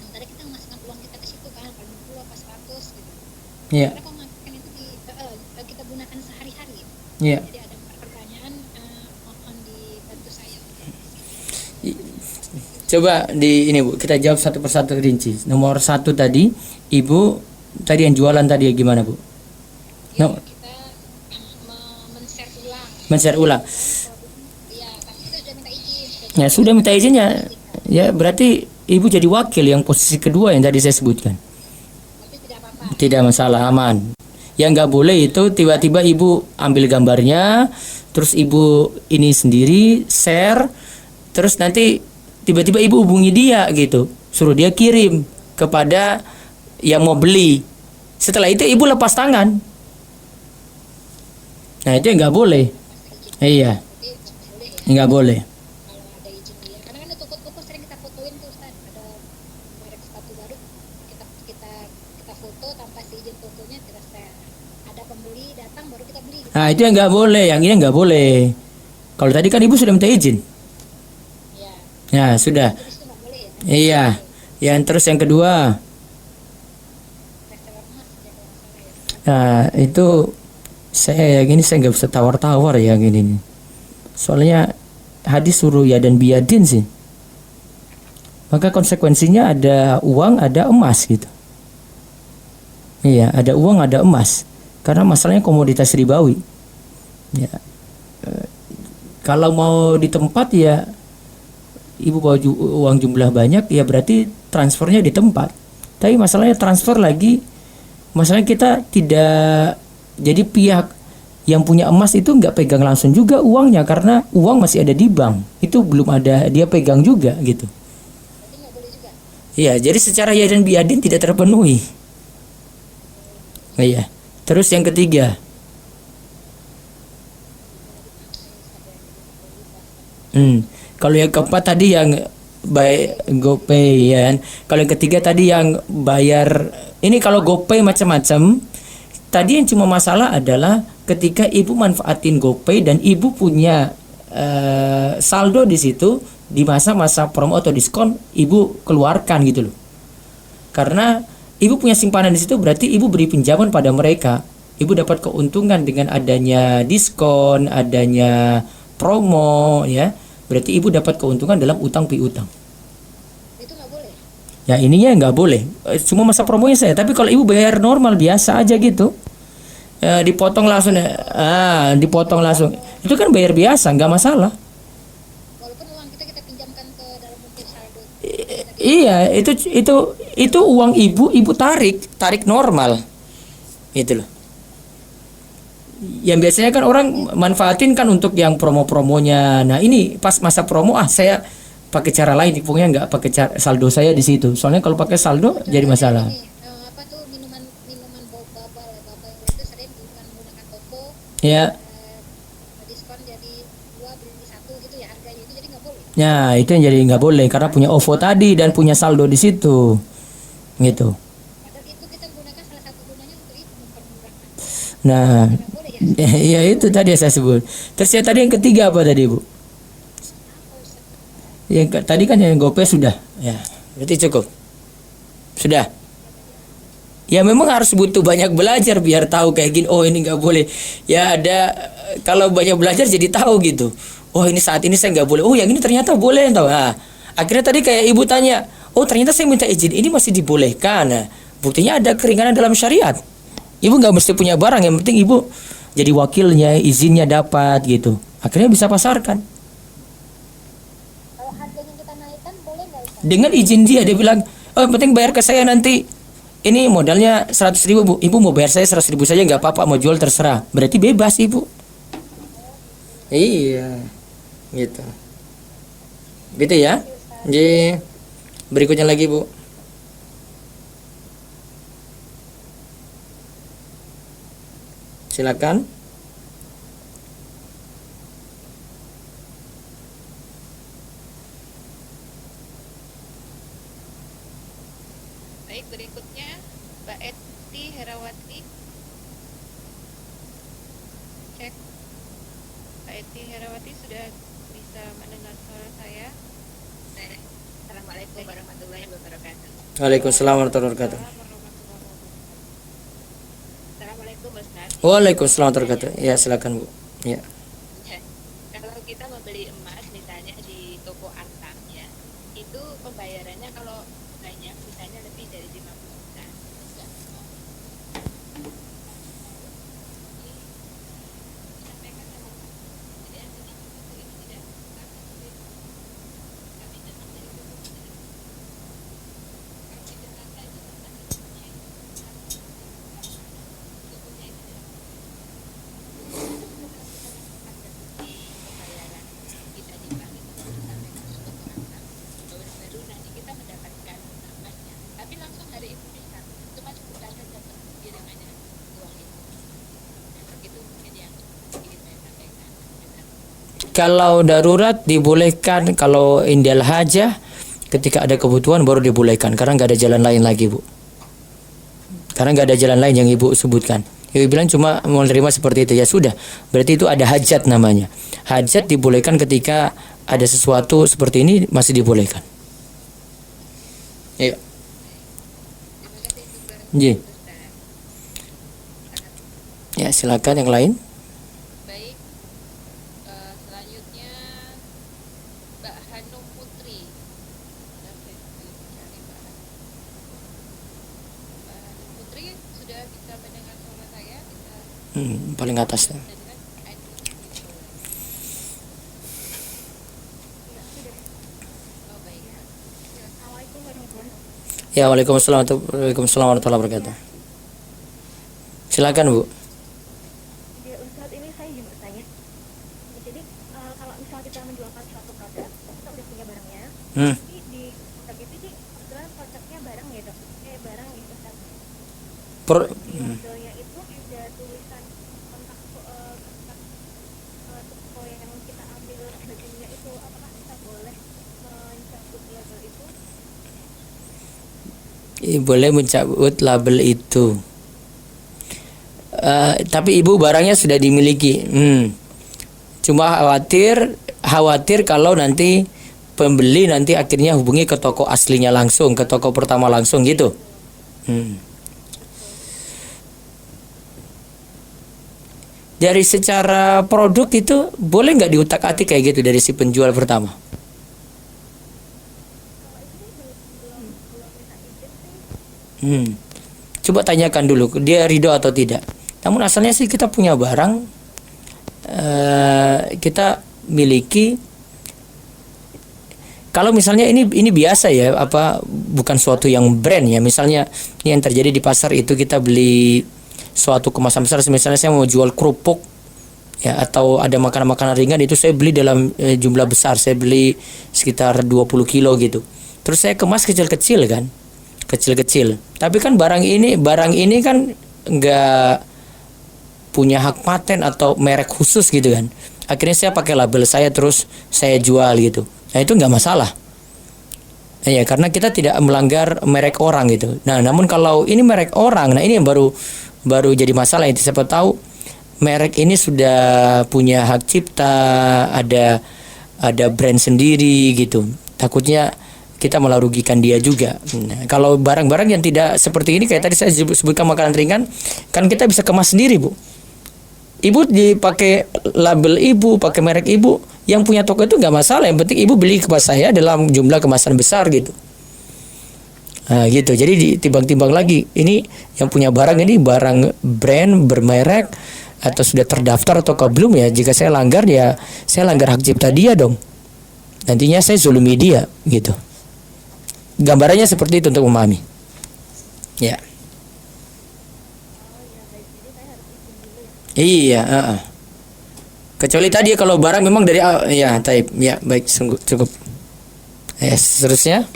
Tadi kita memasukkan uang kita ke situ kan, 50 apa 100 gitu. Iya. Karena pemakaian itu kita gunakan sehari-hari. Iya. Jadi ada pertanyaan, mohon dibantu saya. Coba di ini Bu, kita jawab satu persatu rinci. Nomor 1 tadi, Ibu tadi yang jualan tadi ya gimana Bu? Ya, No. kita men-share ulang. Men-share ulang. Iya, tapi kita sudah minta izin. Ya sudah minta izinnya. Ya berarti Ibu jadi wakil yang posisi kedua yang tadi saya sebutkan. Tapi tidak apa-apa. Tidak masalah, aman. Yang nggak boleh itu tiba-tiba Ibu ambil gambarnya, terus Ibu ini sendiri share, terus nanti tiba-tiba Ibu hubungi dia gitu, suruh dia kirim kepada yang mau beli. Setelah itu Ibu lepas tangan. Nah itu yang nggak boleh. Iya, Jadi boleh ya nggak boleh. kalau ada izin dia. Karena kan di toko-toko sering kita fotoin tuh Ustaz, ada merek sepatu baru kita foto tanpa izin tokonya kita share. Ada pembeli datang baru kita beli. Nah itu yang nggak boleh, yang ini nggak boleh. Kalau tadi kan Ibu sudah minta izin. Ya, Ya sudah. jadi itu nggak boleh ya. Iya. Yang terus yang kedua, Reseller emas ya kalau nggak salah ya. nah itu saya gini saya nggak bisa tawar-tawar ya gini nih. Soalnya hadis suruh ya dan biadin sih. Maka konsekuensinya ada uang, ada emas gitu. Iya, ada uang, ada emas. Karena masalahnya komoditas ribawi. Ya. Kalau mau di tempat ya Ibu bawa uang jumlah banyak ya berarti transfernya di tempat. Tapi masalahnya transfer lagi, masalahnya kita tidak, jadi pihak yang punya emas itu nggak pegang langsung juga uangnya karena uang masih ada di bank. Itu belum ada dia pegang juga gitu. Berarti nggak boleh juga. Iya, jadi secara ya dan biadin tidak terpenuhi. Iya. Terus yang ketiga, kalau yang keempat tadi yang GoPay ya kan. Kalau yang ketiga tadi yang bayar, ini kalau GoPay macam-macam. Tadi yang cuma masalah adalah ketika Ibu manfaatin GoPay dan Ibu punya saldo di situ di masa-masa promo atau diskon, Ibu keluarkan gitu loh. Karena Ibu punya simpanan di situ berarti Ibu beri pinjaman pada mereka. Ibu dapat keuntungan dengan adanya diskon, adanya promo ya. Berarti Ibu dapat keuntungan dalam utang piutang. Itu nggak boleh. Ya ininya nggak boleh. Cuma masa promonya saya. Tapi kalau Ibu bayar normal biasa aja gitu, dipotong langsung. Dipotong langsung. Itu kan bayar biasa, nggak masalah. Walaupun uang kita pinjamkan ke dalam bentuk saldo. Iya, itu uang Ibu tarik normal. Itu loh. Yang biasanya kan orang manfaatin kan untuk yang promo-promonya. Nah ini pas masa promo saya pakai cara lain, pokoknya nggak pakai saldo saya di situ. Soalnya kalau pakai saldo jadi masalah. Ini, apa tuh minuman bubble itu sering menggunakan toko Ya, diskon jadi 2 beli 1 gitu ya harganya itu jadi nggak boleh. ya itu yang jadi nggak boleh karena punya OVO tadi dan punya saldo di situ, gitu. Padahal itu kita gunakan salah satu gunanya untuk itu mempermurahkan. Nah, Nggak boleh ya. ya itu tadi yang saya sebut. Terus yang tadi yang ketiga apa tadi Bu? Yang tadi kan yang GoPay sudah, ya berarti cukup, sudah. Ya memang harus butuh banyak belajar biar tahu kayak gini. Oh ini nggak boleh. Ya ada kalau banyak belajar jadi tahu gitu. Oh ini saat ini saya nggak boleh. Oh yang ini ternyata boleh tahu. Nah, akhirnya tadi kayak ibu tanya. Oh ternyata saya minta izin ini masih dibolehkan. Nah, buktinya ada keringanan dalam syariat. Ibu nggak mesti punya barang. Yang penting ibu jadi wakilnya, izinnya dapat gitu. Akhirnya bisa pasarkan. Kalau harganya kita naikkan boleh nggak Ustaz? Dengan izin dia bilang, oh yang penting bayar ke saya nanti. Ini modalnya 100.000 Bu. Ibu mau bayar saya 100.000 saja nggak apa-apa, mau jual terserah. Berarti bebas Ibu. Iya, gitu. Gitu ya. Jadi berikutnya lagi Bu. Silakan. Baik, berikutnya Mbak Eti Herawati. Cek. Mbak Eti Herawati sudah bisa mendengar suara saya. Assalamualaikum warahmatullahi wabarakatuh. Waalaikumsalam warahmatullahi wabarakatuh. Assalamualaikum Ustaz. Waalaikumsalam warahmatullahi wabarakatuh. Ya silakan Bu. Ya. Ya, kalau kita membeli emas misalnya di toko Artam ya, itu pembayarannya kalau banyak misalnya lebih dari 50 juta. Enggak. Disampaikan sama Pak. Jadi artinya itu tidak kami tetap dari toko tidak. Kalau di Jakarta itu tetap tokonya itu tidak. Pembayaran kita di bank itu sampai ke toko Artam. Baru nanti kita mendapatkan emasnya. Tapi langsung hari itu bisa. Cuma sebulan saja kirimannya uang itu. Itu mungkin yang ingin saya sampaikan. Kalau darurat dibolehkan, kalau indal hajah ketika ada kebutuhan baru dibolehkan karena nggak ada jalan lain lagi Bu. Karena nggak ada jalan lain yang Ibu sebutkan. Ibu bilang cuma mau menerima seperti itu ya sudah. Berarti itu ada hajat namanya. Hajat dibolehkan ketika ada sesuatu seperti ini masih dibolehkan. Iya. Iya. Ya silakan yang lain. Baik, selanjutnya Mbak Hanum Putri. Bentar, saya cari Mbak Hanum. Mbak Hanum Putri sudah bisa mendengar suara saya? Bisa Paling atas ya. mendengar? Oh baik. Assalamualaikum warahmatullahi wabarakatuh. Ya waalaikumsalam warahmatullahi wabarakatuh. Silakan Bu. Ya Ustadz, ini saya ingin bertanya. Jadi kalau misal kita menjualkan suatu produk, kita udah punya barangnya, Hmm. tapi di produk itu sih kebetulan konsepnya barang ya dok, barang gitu kan. Di modelnya itu ada tulisan kontak toko yang kita ambil bajunya itu, apakah kita boleh mencabut label itu? Boleh mencabut label itu. Tapi Ibu barangnya sudah dimiliki. Cuma khawatir kalau nanti pembeli nanti akhirnya hubungi ke toko aslinya langsung, ke toko pertama langsung gitu. Dari secara produk itu boleh nggak diutak-atik kayak gitu dari si penjual pertama? Coba tanyakan dulu dia ridho atau tidak. Namun asalnya sih kita punya barang, kita miliki. Kalau misalnya ini biasa ya, bukan suatu yang brand ya. Misalnya ini yang terjadi di pasar itu kita beli suatu kemasan besar. Misalnya saya mau jual kerupuk Ya, atau ada makanan-makanan ringan itu saya beli dalam jumlah besar. Saya beli sekitar 20 kilo gitu. Terus saya kemas kecil-kecil kan. Kecil-kecil. Tapi kan barang ini kan nggak punya hak paten atau merek khusus gitu kan. Akhirnya saya pakai label saya terus saya jual gitu. Nah, itu nggak masalah. Ya, karena kita tidak melanggar merek orang gitu. Nah, namun kalau ini merek orang, nah ini yang baru jadi masalah. Itu siapa tahu merek ini sudah punya hak cipta, ada brand sendiri gitu. Takutnya kita malah rugikan dia juga. Nah, kalau barang-barang yang tidak seperti ini kayak tadi saya sebutkan makanan ringan, kan kita bisa kemas sendiri, Bu. Ibu dipakai label ibu, pakai merek ibu, yang punya toko itu nggak masalah. Yang penting ibu beli kepada saya dalam jumlah kemasan besar gitu. Nah, gitu. Jadi ditimbang-timbang lagi. Ini yang punya barang ini barang brand bermerek atau sudah terdaftar atau belum ya. Jika saya langgar ya saya langgar hak cipta dia dong. Nantinya saya zulumi dia gitu. Gambarannya seperti itu untuk memahami. Ya. Iya, kecuali tadi kalau barang memang dari ya, taib. Ya, baik, sungguh cukup. Ya, seterusnya.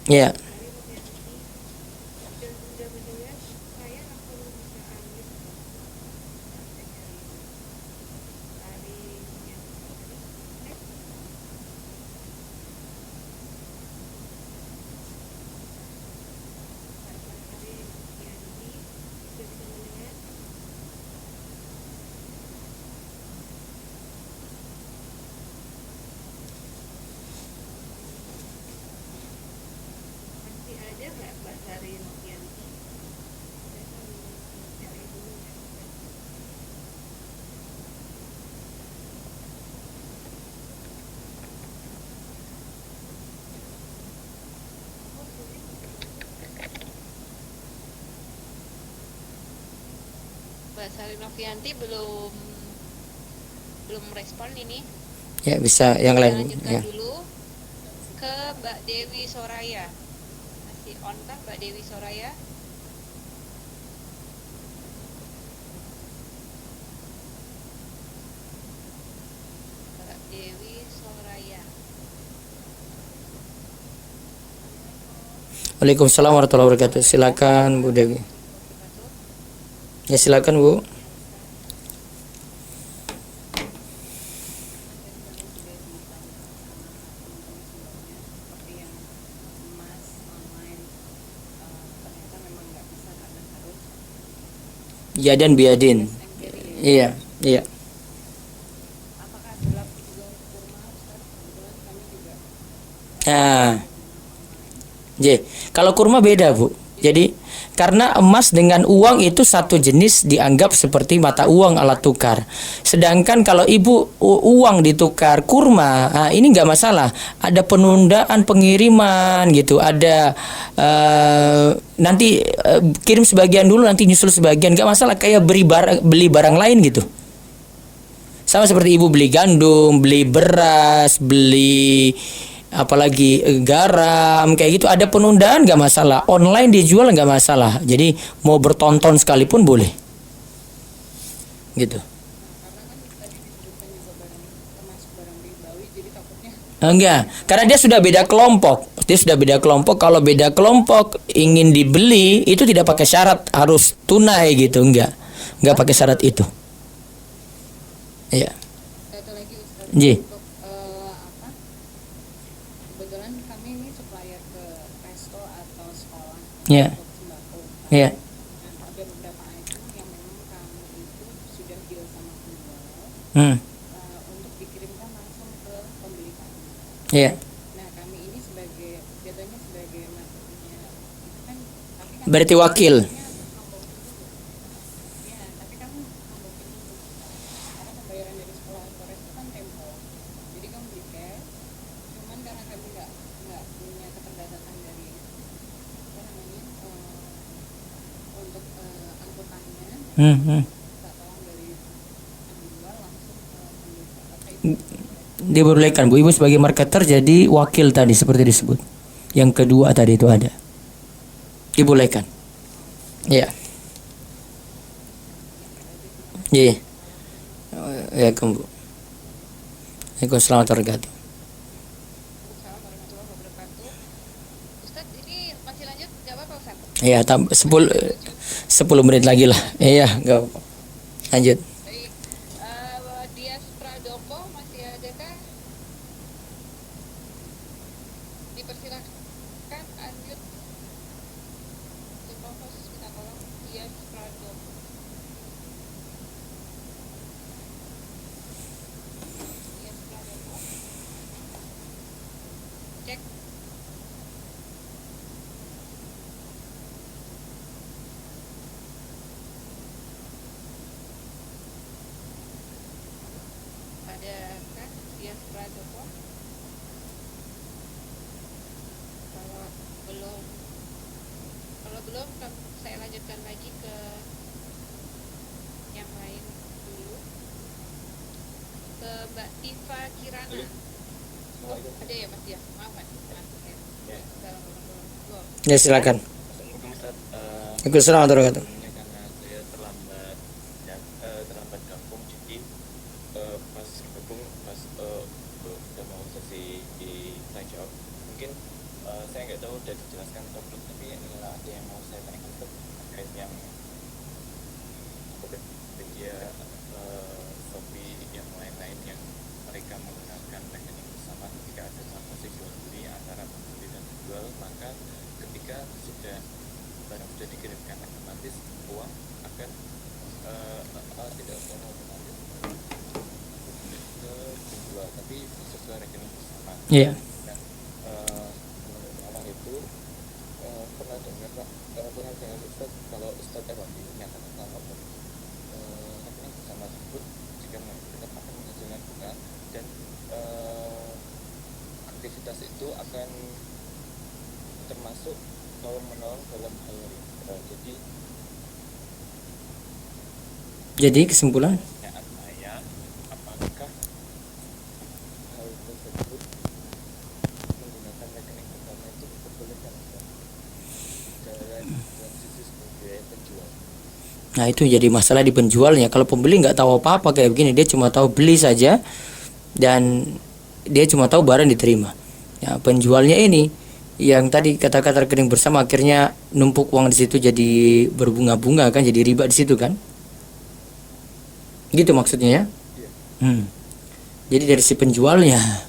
Ya. Mbak Sari Novianti belum respon ini. Ya, bisa yang Kita lain. lanjutkan Ya. dulu ke Mbak Dewi Soraya. Masih on kan Mbak Dewi Soraya? Mbak Dewi Soraya. Waalaikumsalam warahmatullahi wabarakatuh. Silakan Bu Dewi. Ya, silakan Bu. Yadan biadin. Iya, iya. Nah, kalau kurma beda, Bu. Jadi karena emas dengan uang itu satu jenis dianggap seperti mata uang alat tukar. Sedangkan kalau ibu uang ditukar kurma, nah ini nggak masalah. Ada penundaan pengiriman gitu. Ada nanti kirim sebagian dulu, nanti nyusul sebagian, nggak masalah. Kayak beli barang lain gitu. Sama seperti ibu beli gandum, beli beras, beli apalagi garam kayak gitu, ada penundaan nggak masalah, online dijual nggak masalah, jadi mau bertonton sekalipun boleh gitu. Enggak, karena dia sudah beda kelompok. Kalau beda kelompok ingin dibeli itu tidak pakai syarat harus tunai gitu, enggak pakai syarat itu. Iya. Satu lagi Ustaz, Ji. untuk kebetulan kami ini supplier ke resto atau sekolah Iya. untuk sembako. Iya. Dan ada beberapa item yang memang kami itu sudah deal sama penjual untuk dikirimkan langsung ke pembeli kami. Iya. Nah, kami ini jatuhnya sebagai maksudnya itu kan, tapi kan Berarti wakil. ya, tapi kan nombokin dulu. Karena pembayaran dari sekolah atau resto kan tempo. Jadi kamu beli cash, cuman karena kami nggak punya keterbatasan dari apa namanya untuk angkutannya, minta tolong dari penjual langsung ke pembeli. Apa itu? Dibolehkan Bu Ibu sebagai marketer jadi wakil tadi seperti disebut. Yang kedua tadi itu ada. Dibolehkan. Iya. Iya. Ya, Bu. Waalaikumsalam warahmatullahi wabarakatuh. Assalamualaikum warahmatullahi wabarakatuh. Ustadz, ini masih lanjut nggak apa-apa Ustadz? Iya, 10 menit lagi lah. Iya, enggak apa-apa. Lanjut. Baik, Dias Pradoko masih ada kah? Dipersilakan unmute. Coba host minta tolong Dias Pradoko. Dias Pradoko. Cek. Ada kan Dias Pradoko? Kalau belum, saya lanjutkan lagi ke yang lain dulu, ke Mbak Tifa Kirana. Oh, ada ya Mas ya? Maaf Mas. Assalamualaikum. Ya, silakan. Assalamualaikum Ustaz. Waalaikumsalam warahmatullahi wabarakatuh. Sebelumnya karena saya terlambat gabung, jadi pas gabung udah mau sesi di tanya jawab, mungkin saya nggak tahu udah dijelaskan atau belum, tapi inilah ada yang mau saya tanyakan terkait yang media Shopee yang lain-lain yang mereka menggunakan rekening bersama ketika ada transaksi jual beli antara pembeli dan penjual, maka ketika barang sudah dikirimkan otomatis uang akan tidak otomatis ke penjual tapi sesuai rekening bersama. Iya. Nah, menurut Allah itu pernah dengar Ustaz, kalau Ustaz Ewandi menyatakan kalau rekening bersama tersebut jika tetap akan menghasilkan bunga dan aktivitas itu akan termasuk tolong-menolong dalam hal riba. Jadi kesimpulan Pertanyaan saya, apakah hal tersebut menggunakan rekening bersama itu diperbolehkan dalam sisi sebagai penjual? Nah, itu jadi masalah di penjualnya. Kalau pembeli nggak tahu apa-apa kayak begini, dia cuma tahu beli saja dan dia cuma tahu barang diterima. Ya, penjualnya ini yang tadi kata-kata rekening bersama akhirnya numpuk uang di situ jadi berbunga-bunga kan, jadi riba di situ kan? Gitu maksudnya ya? Jadi dari si penjualnya. Dan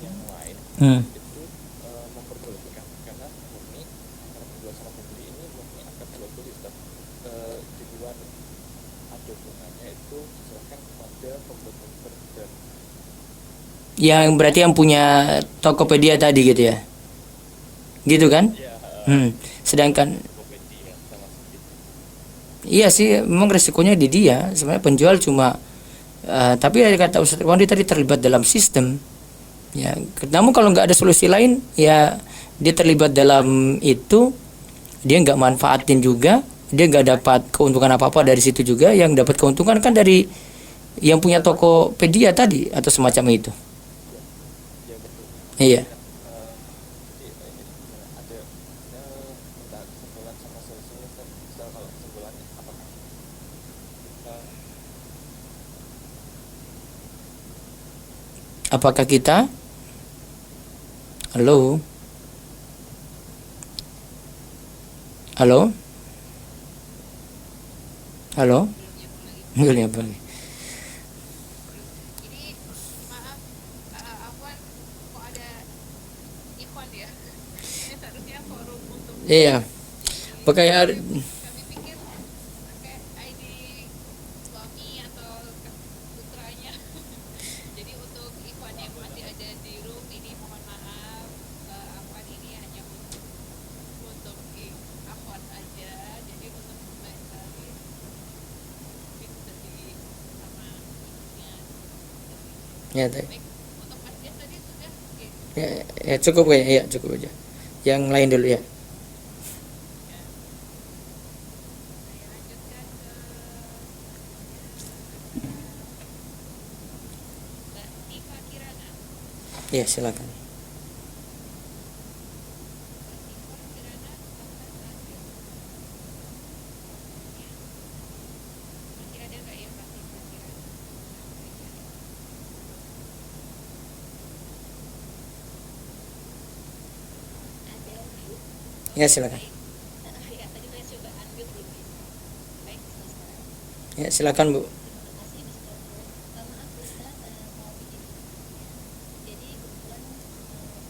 yang lain itu memperbolehkan karena murni antara penjual sama pembeli ini murni akan jual beli Ustaz. Di luar ada bunganya itu diserahkan kepada pembuat dan Yang berarti yang punya Tokopedia tadi gitu ya? Gitu kan? Sedangkan Tokopedia sama seperti itu. iya sih, memang resikonya di dia. Sebenarnya penjual cuma tapi ada kata Ustaz Wandi tadi terlibat dalam sistem. Ya, namun kalau nggak ada solusi lain, ya dia terlibat dalam itu, dia nggak manfaatin juga, dia nggak dapat keuntungan apa-apa dari situ juga. Yang dapat keuntungan kan dari yang punya Tokopedia tadi atau semacam itu. Iya. Jadi ini ada minta kesimpulan sama solusinya Ustaz. Kalau kesimpulannya apakah Apakah kita? Halo? Halo? Halo? Belum nyambung lagi. Ini maaf, Afwan, kok ada Ikhwan ya? Ini seharusnya forum untuk Iya. Pakai kami pikir pakai ID suami atau putranya. Jadi untuk Ikhwan yang masih ada di room ini mohon maaf, Afwan ini hanya untuk Afwan aja. Jadi untuk Mbak Sari mungkin jadi sama ibunya. ya, tadi. Baik, untuk Mas Dias tadi sudah oke. Ya, cukup ya, ya cukup aja. Yang lain dulu ya. Saya lanjutkan ke Ya, silakan. Masih ada nggak ya Pak kira-kira? Ada Bu. Ya, silakan. Ya, tadi saya coba unmute belum bisa. Baik, bisa sekarang. Ya, silakan Bu. Terima kasih Ustaz. Maaf Ustaz, mau bikin ya. Jadi kebetulan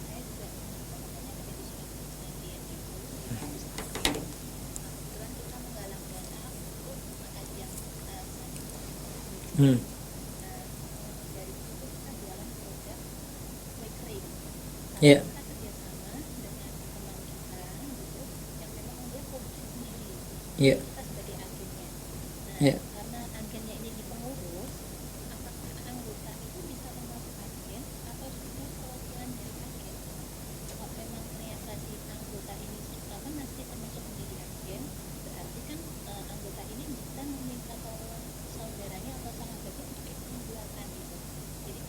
saya juga ada di suatu stadion itu di kampus aku. Kebetulan kita menggalang dana untuk kajian Hmm. dari situ kita jualan produk kue kering. Ya. Kita kerjasama dengan teman kita gitu yang memang dia produksi sendiri. Ya. Kita sebagai agennya. Nah, Ya. karena agennya ini di pengurus, apakah anggota itu bisa termasuk agen atau sudah perwakilan dari agen? Kalau memang ternyata si anggota ini masih termasuk menjadi agen, berarti kan anggota ini bisa meminta tolong saudaranya atau sahabatnya untuk ikut menjualkan gitu. Jadi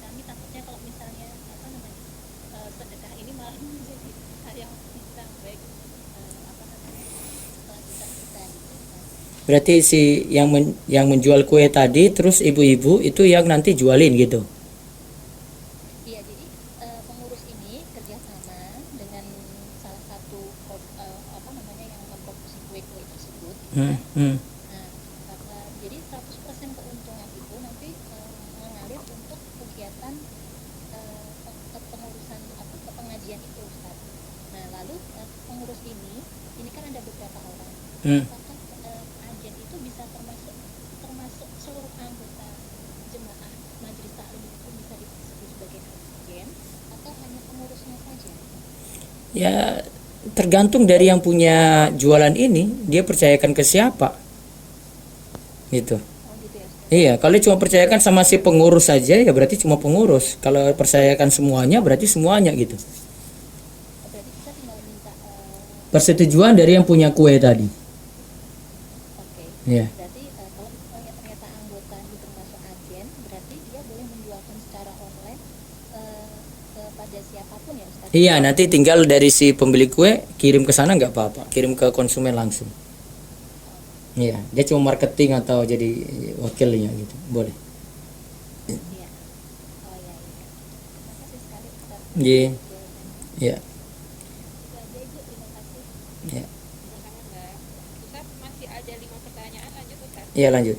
kami takutnya kalau misalnya sedekah ini malah menjadi hal yang bisa baik kelanjutan kita gitu. Berarti si yang menjual kue tadi terus ibu-ibu itu yang nanti jualin gitu. Iya, jadi pengurus ini kerjasama dengan salah satu yang memproduksi kue-kue tersebut. Hmm. Hmm. Nah, jadi 100% keuntungan itu nanti mengalir untuk kegiatan kepengurusan ke pengajian itu Ustaz. Nah, lalu pengurus ini kan ada beberapa orang. Hmm. Apakah agen itu bisa termasuk seluruh anggota jemaah majelis taklim itu bisa disebut sebagai agen atau hanya pengurusnya saja? Ya, tergantung dari yang punya jualan ini, dia percayakan ke siapa. Gitu. Oh gitu ya Ustaz. Iya, kalau cuma percayakan sama si pengurus saja ya berarti cuma pengurus. Kalau percayakan semuanya berarti semuanya gitu. Berarti kita tinggal minta Persetujuan dari yang punya kue tadi. oke. Iya. Berarti kalau misalnya ternyata anggota itu termasuk agen, berarti dia boleh menjualkan secara online kepada siapapun ya Ustaz? Iya, nanti tinggal dari si pembeli kue kirim ke sana nggak apa-apa, kirim ke konsumen langsung. Iya, dia cuma marketing atau jadi wakilnya gitu, boleh. Iya. Oh iya. Terima kasih sekali Ustaz. Iya, iya, Itu aja Ibu, terima kasih. iya, Sama-sama Mbak. Ustaz masih ada 5 pertanyaan, lanjut Ustaz. iya lanjut.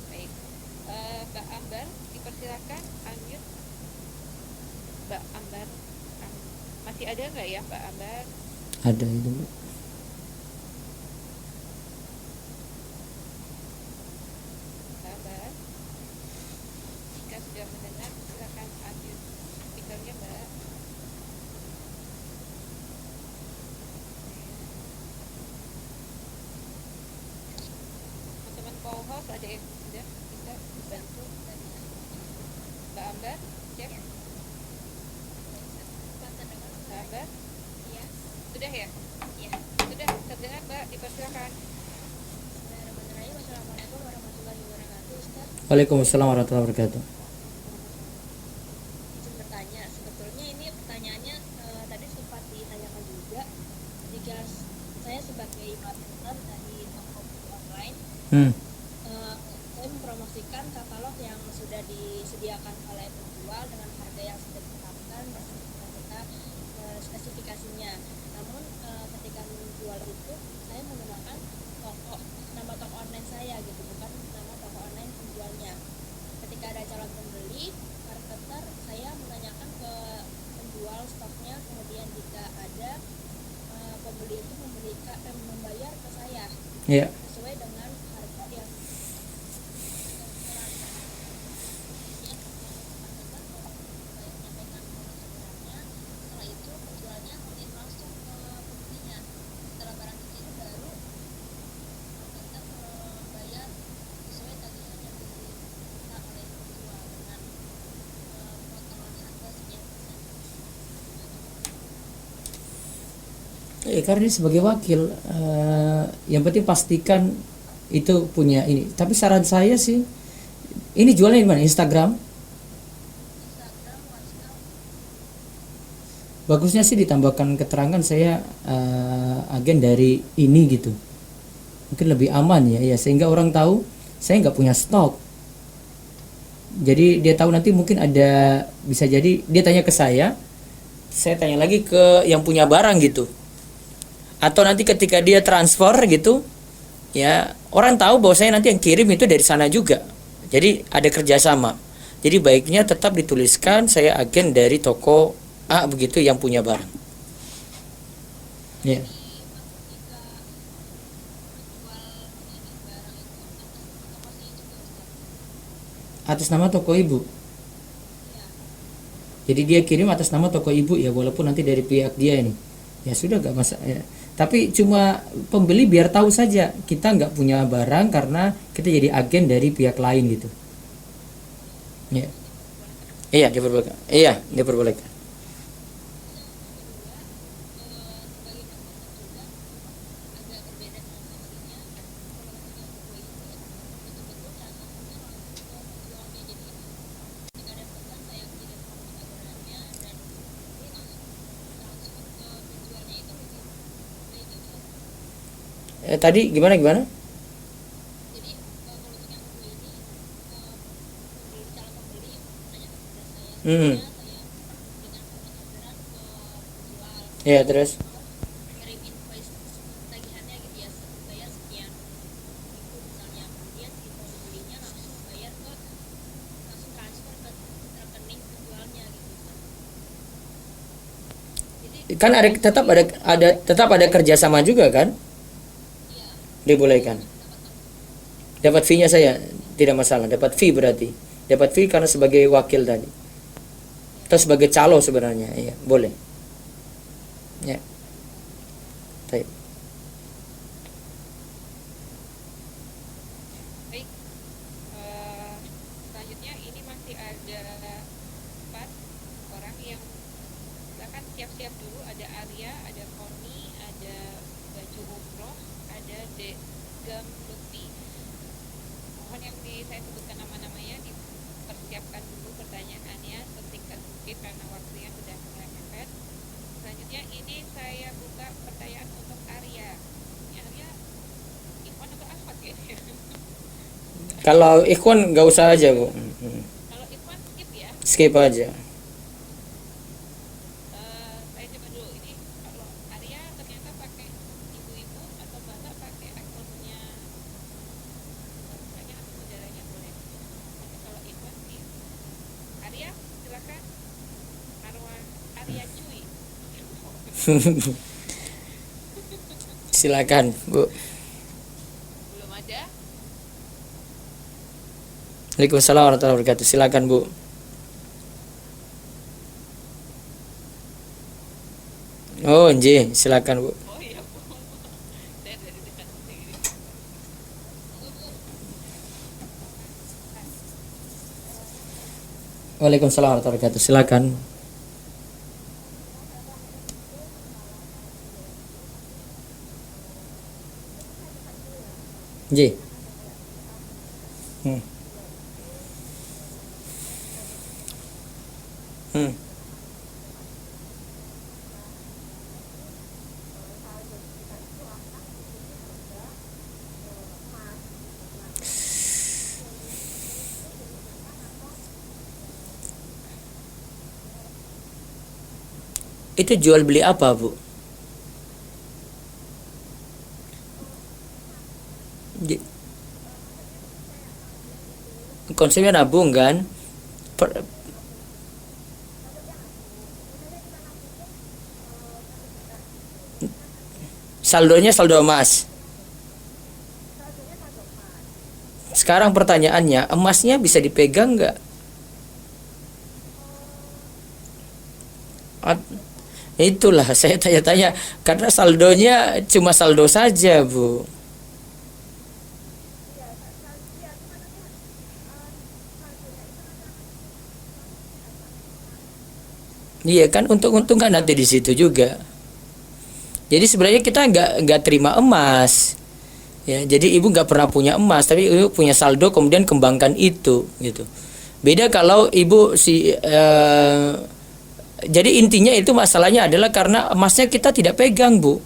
Baik. Mbak Ambar, dipersilakan unmute. Mbak Ambar, masih ada nggak ya Mbak Ambar? Ada itu. Bu. Mbak Ambar, jika sudah mendengar, silakan unmute speakernya Mbak. Teman-teman co-host ada yang sudah bisa dibantu? Mbak Ambar, cek. Mbak Ambar? Iya. Sudah ya? Iya. Sudah, terdengar Mbak, dipersilakan. Bismillahirrahmanirrahim. Assalamualaikum warahmatullahi wabarakatuh Ustaz. Waalaikumsalam warahmatullahi wabarakatuh. Izin bertanya, sebetulnya ini pertanyaannya tadi sempat ditanyakan juga. Jika saya sebagai marketer dari toko buku online, Hmm. saya mempromosikan katalog yang sudah disediakan oleh penjual dengan harga yang sudah ditetapkan serta spesifikasinya. Namun ketika menjual itu saya menggunakan nama toko online saya gitu, bukan nama toko online penjualnya. Ketika ada calon pembeli, marketer saya menanyakan ke penjual stoknya, kemudian jika ada pembeli itu membayar ke saya Iya. sesuai dengan harga yang setelah itu penjualnya mungkin langsung ke pembelinya. Setelah barang itu baru kita membayar sesuai tagihan yang diminta oleh penjual dengan potongan harga sekian persen. Karena ini sebagai wakil, yang penting pastikan itu punya ini. Tapi saran saya sih, ini jualnya di mana? Instagram? Instagram, WhatsApp, bagusnya sih ditambahkan keterangan saya agen dari ini gitu, mungkin lebih aman ya, sehingga orang tahu saya nggak punya stok. Jadi dia tahu nanti mungkin ada, bisa jadi dia tanya ke saya tanya lagi ke yang punya barang gitu. Atau nanti ketika dia transfer gitu, ya orang tahu bahwa saya nanti yang kirim itu dari sana juga. Jadi ada kerjasama. Jadi baiknya tetap dituliskan saya agen dari toko A begitu yang punya barang. Ya. Atas nama toko ibu. Jadi dia kirim atas nama toko ibu ya, walaupun nanti dari pihak dia ini. Ya sudah gak masalah ya. Tapi cuma pembeli biar tahu saja kita nggak punya barang karena kita jadi agen dari pihak lain gitu. Ya. Iya, diperbolehkan. Iya, diperbolehkan. Tadi gimana? Hmm. Ya terus. kirim invoice tagihannya gitu ya, bayar sekian itu misalnya, kemudian si pembelinya langsung bayar ke, langsung transfer ke rekening penjualnya gitu. Jadi Kan ada tetap ada kerjasama juga kan? Dibolehkan. Dapat fee-nya saya tidak masalah. Dapat fee berarti. Dapat fee karena sebagai wakil tadi. Atau sebagai calo sebenarnya. Iya, boleh. Ya. Baik. Baik, selanjutnya ini masih ada 4 orang yang silakan siap-siap dulu. Ada Arya, ada Koni, ada Baju Umroh, ada Degam Lutfi. Mohon yang saya sebutkan nama-namanya dipersiapkan dulu pertanyaannya sesingkat mungkin karena waktunya sudah mulai mepet. Selanjutnya ini saya buka pertanyaan untuk Arya. Ini Arya, Ikhwan atau Ahmad ya? Kalau ikhwan nggak usah aja, Bu. Kalau Ikhwan skip ya. Skip aja. Saya coba dulu. Ini kalau Arya ternyata pakai ibu-ibu atau bapak pakai akunnya bapaknya atau saudaranya boleh. Tapi kalau Ikhwan skip. Arya silakan. Arya Cuy. Silakan, Bu. Belum ada. Waalaikumsalam warahmatullahi wabarakatuh. Silakan, Bu. Oh, nji, silakan, Bu. Oh iya, Bu. Saya dari dekat sendiri. Waalaikumsalam warahmatullahi wabarakatuh. Silakan. Nji. Hmm. Hmm. Itu jual beli apa, Bu? Konsepnya nabung kan? Saldonya saldo emas. Sekarang pertanyaannya, emasnya bisa dipegang nggak? Itulah saya tanya-tanya karena saldonya cuma saldo saja, Bu. Iya kan, untung-untungan nanti di situ juga. Jadi sebenarnya kita nggak terima emas, ya. Jadi ibu nggak pernah punya emas, tapi ibu punya saldo kemudian kembangkan itu, gitu. Beda kalau ibu Jadi intinya itu masalahnya adalah karena emasnya kita tidak pegang, Bu.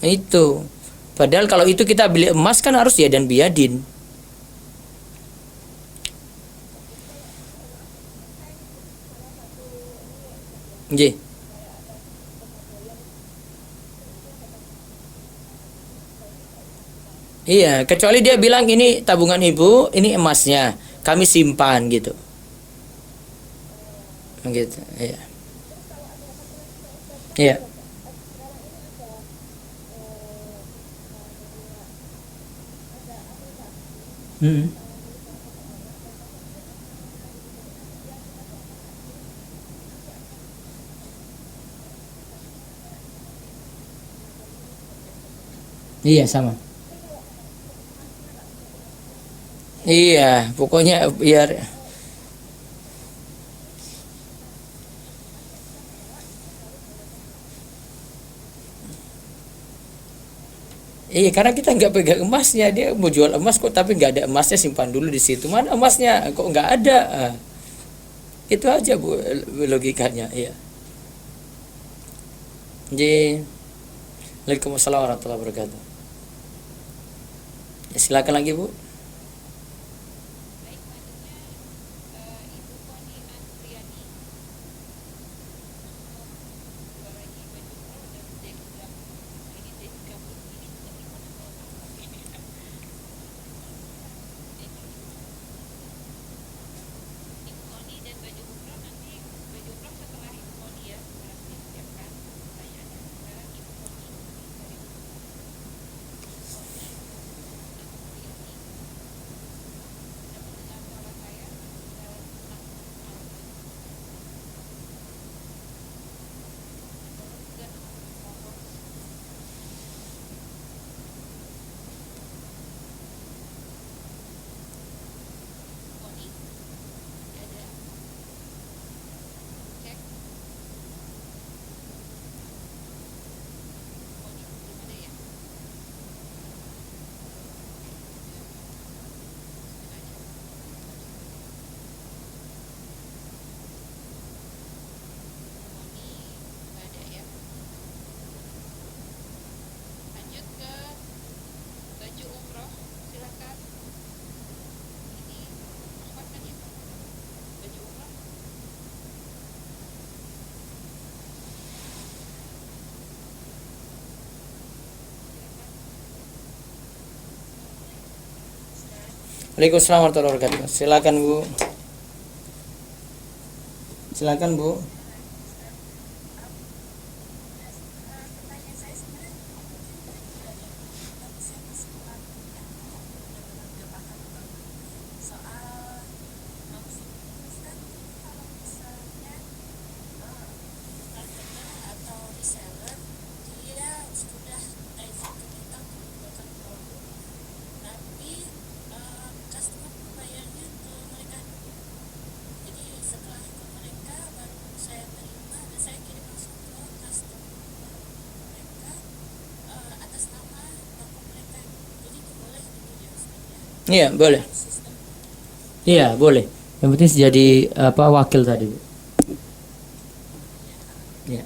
Itu. Padahal kalau itu kita beli emas kan harus ya dan biadin. Nggih. Iya, kecuali dia bilang ini tabungan ibu, ini emasnya, kami simpan gitu. Gitu, iya. Iya. Hmm. Iya sama. Iya, pokoknya biar iya karena kita nggak pegang emasnya, dia mau jual emas kok tapi nggak ada emasnya, simpan dulu di situ. Mana emasnya? Kok nggak ada? Ah, itu aja Bu logikanya. Iya. Jadi, Waalaikumsalam warahmatullahi wabarakatuh. Ya, silakan lagi Bu. Baik, selanjutnya Ibu Koni Andriani. Dua lagi baju pro dan Dekgam. Ini Dekgam ini juga gimana kalau nama ini? Ibu Koni dan baju pro nanti baju pro setelah Ibu Koni ya sekarang disiapkan pertanyaannya. Sekarang Ibu Koni dari lanjut ke baju umroh, silakan. Ini Ahmad kan ya? Baju umroh. Waalaikumsalam warahmatullahi wabarakatuh. Silakan Bu. Silakan Bu. Iya, boleh. Iya, boleh. Yang penting jadi apa wakil tadi, Bu. Iya.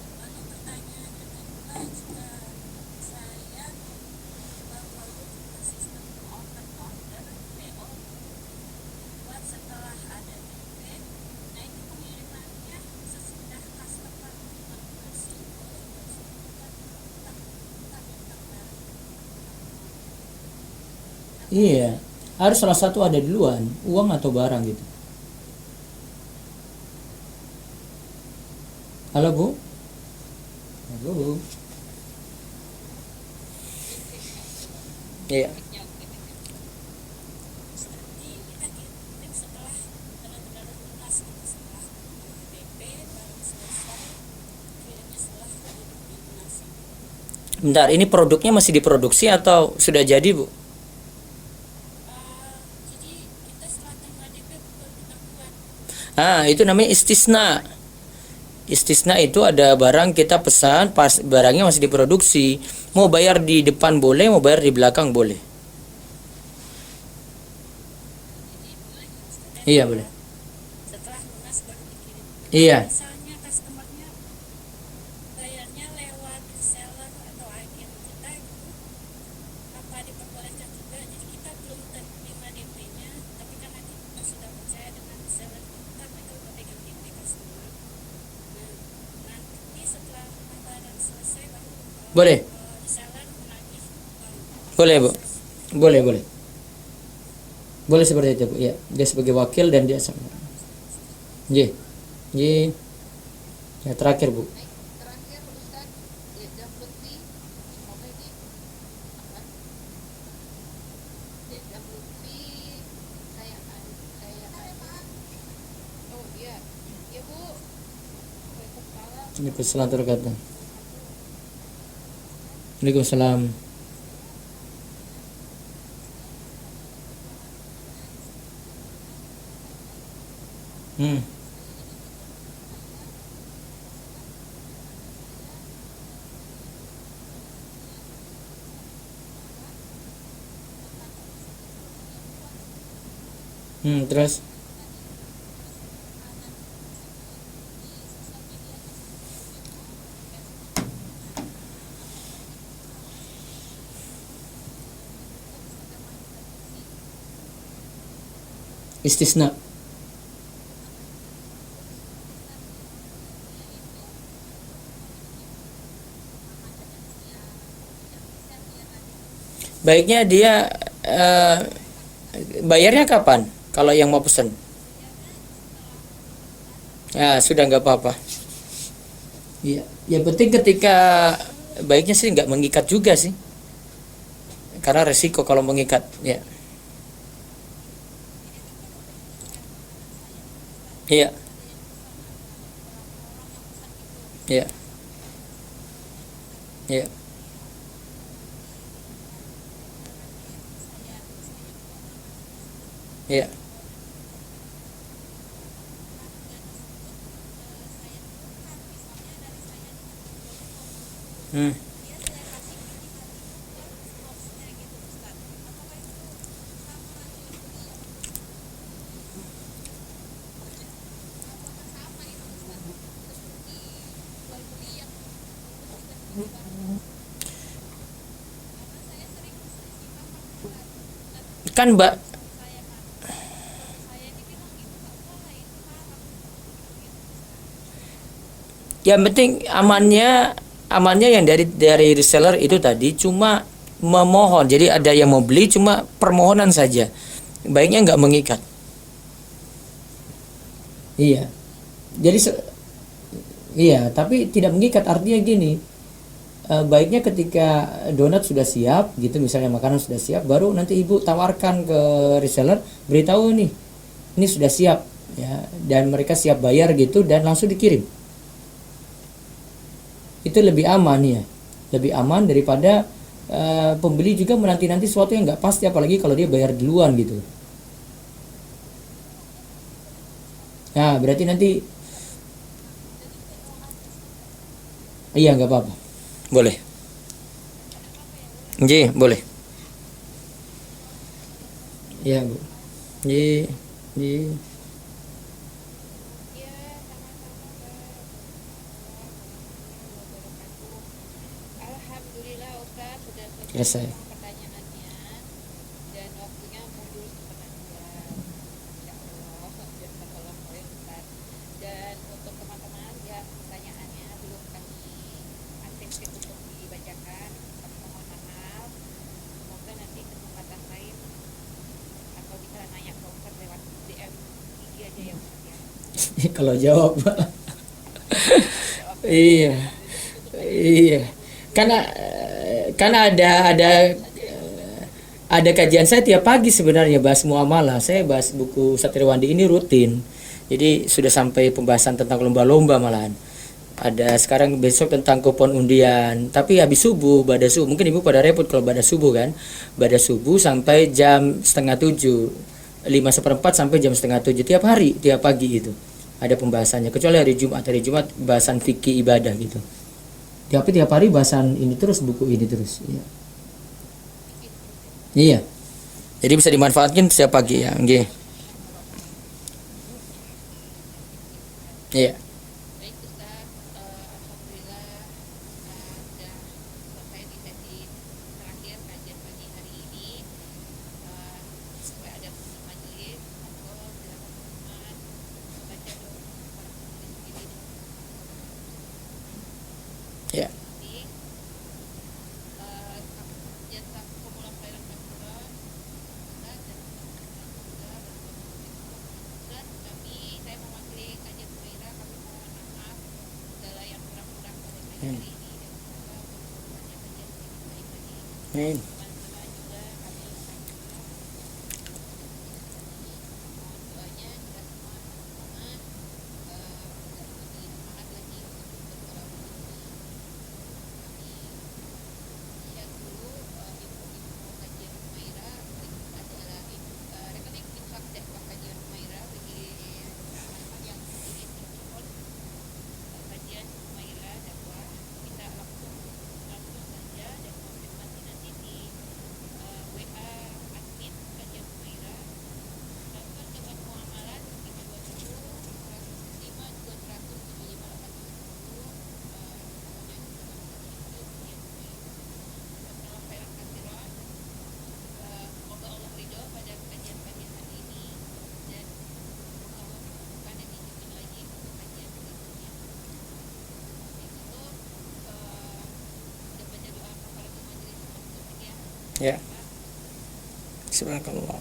Iya, harus salah satu ada duluan, uang atau barang gitu. Halo Bu? Halo. Iya. Bentar, ini produknya masih diproduksi atau sudah jadi, Bu? Ah, itu namanya istisna. Istisna itu ada barang kita pesan, pas barangnya masih diproduksi. Mau bayar di depan boleh, mau bayar di belakang boleh. Iya, boleh. Iya. misalnya customernya bayarnya lewat reseller atau agen kita gitu, apa diperbolehkan juga? Jadi kita belum terima DP-nya, tapi karena kita sudah percaya dengan reseller kita, mereka udah pegang DP customer. Nah, nanti setelah pembayaran selesai baru Boleh. reseller menagih baru Boleh, Bu. proses. Boleh. Boleh seperti itu, Bu. Ya, dia sebagai wakil dan dia sama. Nggih. Ya, terakhir, Bu. Baik, terakhir Ustaz, ya, jam Lutfi, semoga ini aman. Ya, jam Lutfi, saya oh iya, ya Bu, Waalaikumsalam. Waalaikumsalam terkata. Waalaikumsalam. Terus istisna. Baiknya dia bayarnya kapan? Kalau yang mau pesan, ya sudah nggak apa-apa. Iya, yang penting ketika baiknya sih nggak mengikat juga sih, karena resiko kalau mengikat. Ya, iya, iya, iya. Iya. Hmm. Kan Mbak, yang penting amannya yang dari reseller itu tadi cuma memohon. Jadi ada yang mau beli cuma permohonan saja. Baiknya nggak mengikat. Iya. Jadi iya, tapi tidak mengikat artinya gini. Baiknya ketika donat sudah siap gitu, misalnya makanan sudah siap, baru nanti ibu tawarkan ke reseller, beritahu nih ini sudah siap ya, dan mereka siap bayar gitu dan langsung dikirim. Itu lebih aman ya, lebih aman daripada pembeli juga menanti-nanti sesuatu yang nggak pasti, apalagi kalau dia bayar duluan gitu. Nah berarti nanti iya nggak apa-apa. Boleh. Nggih, boleh. Iya, Bu. Nggih, nggih. Ya, sama-sama Mbak. Alhamdulillah Ustaz sudah Selesai. semua pertanyaannya dan waktunya mundur setengah jam. Insya Allah, jazakallah khair Ustaz. Dan untuk teman-teman yang pertanyaannya belum kami aktifkan untuk dibacakan, kami mohon maaf. Semoga nanti kesempatan lain atau bisa nanya ke Ustaz lewat DM IG aja ya Ustaz ya. Kalau jawab. Iya. Iya. Karena ada kajian saya tiap pagi sebenarnya bahas muamalah. Saya bahas buku Ustaz Irwandi ini rutin. Jadi sudah sampai pembahasan tentang lomba-lomba malahan. Ada sekarang besok tentang kupon undian. Tapi habis subuh, pada subuh. Mungkin ibu pada repot kalau pada subuh kan. Pada subuh sampai jam 6:30. 5:15 sampai jam 6:30. Tiap hari, tiap pagi itu. Ada pembahasannya. Kecuali hari Jumat bahasan fikih ibadah gitu. Tapi tiap hari bahasan ini terus, buku ini terus. Iya. Iya. Jadi bisa dimanfaatkan setiap pagi ya. Nggih. Iya. Amin. teman-teman juga kami mohon doanya kita semua sama-sama agar lebih semangat lagi untuk berkolaborasi. Kami share dulu info-info kajian Humaira. Berikut adalah rekening infak dakwah kajian Humaira bagi teman-teman yang ingin support kajian Humaira dakwah, bisa langsung saja dan konfirmasi nanti di WA admin kajian Humaira. Lakukan dengan muamalah 520 105 200 75 810. Kemudian juga itu kajian Humaira. Wassalamu khairan katsiran. Semoga Allah ridho pada kajian-kajian hari ini dan semoga Allah memampukan dan izinkan lagi untuk kajian berikutnya. Itu udah baca doa kafaratul majelis untuk ya. Ya. Subhanallah.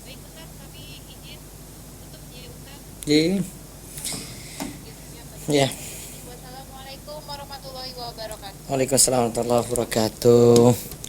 Baik Ustaz, kami izin tutup ya Ustaz. Iya. Ya. Wassalamualaikum warahmatullahi wabarakatuh. Waalaikumsalam warahmatullahi wabarakatuh.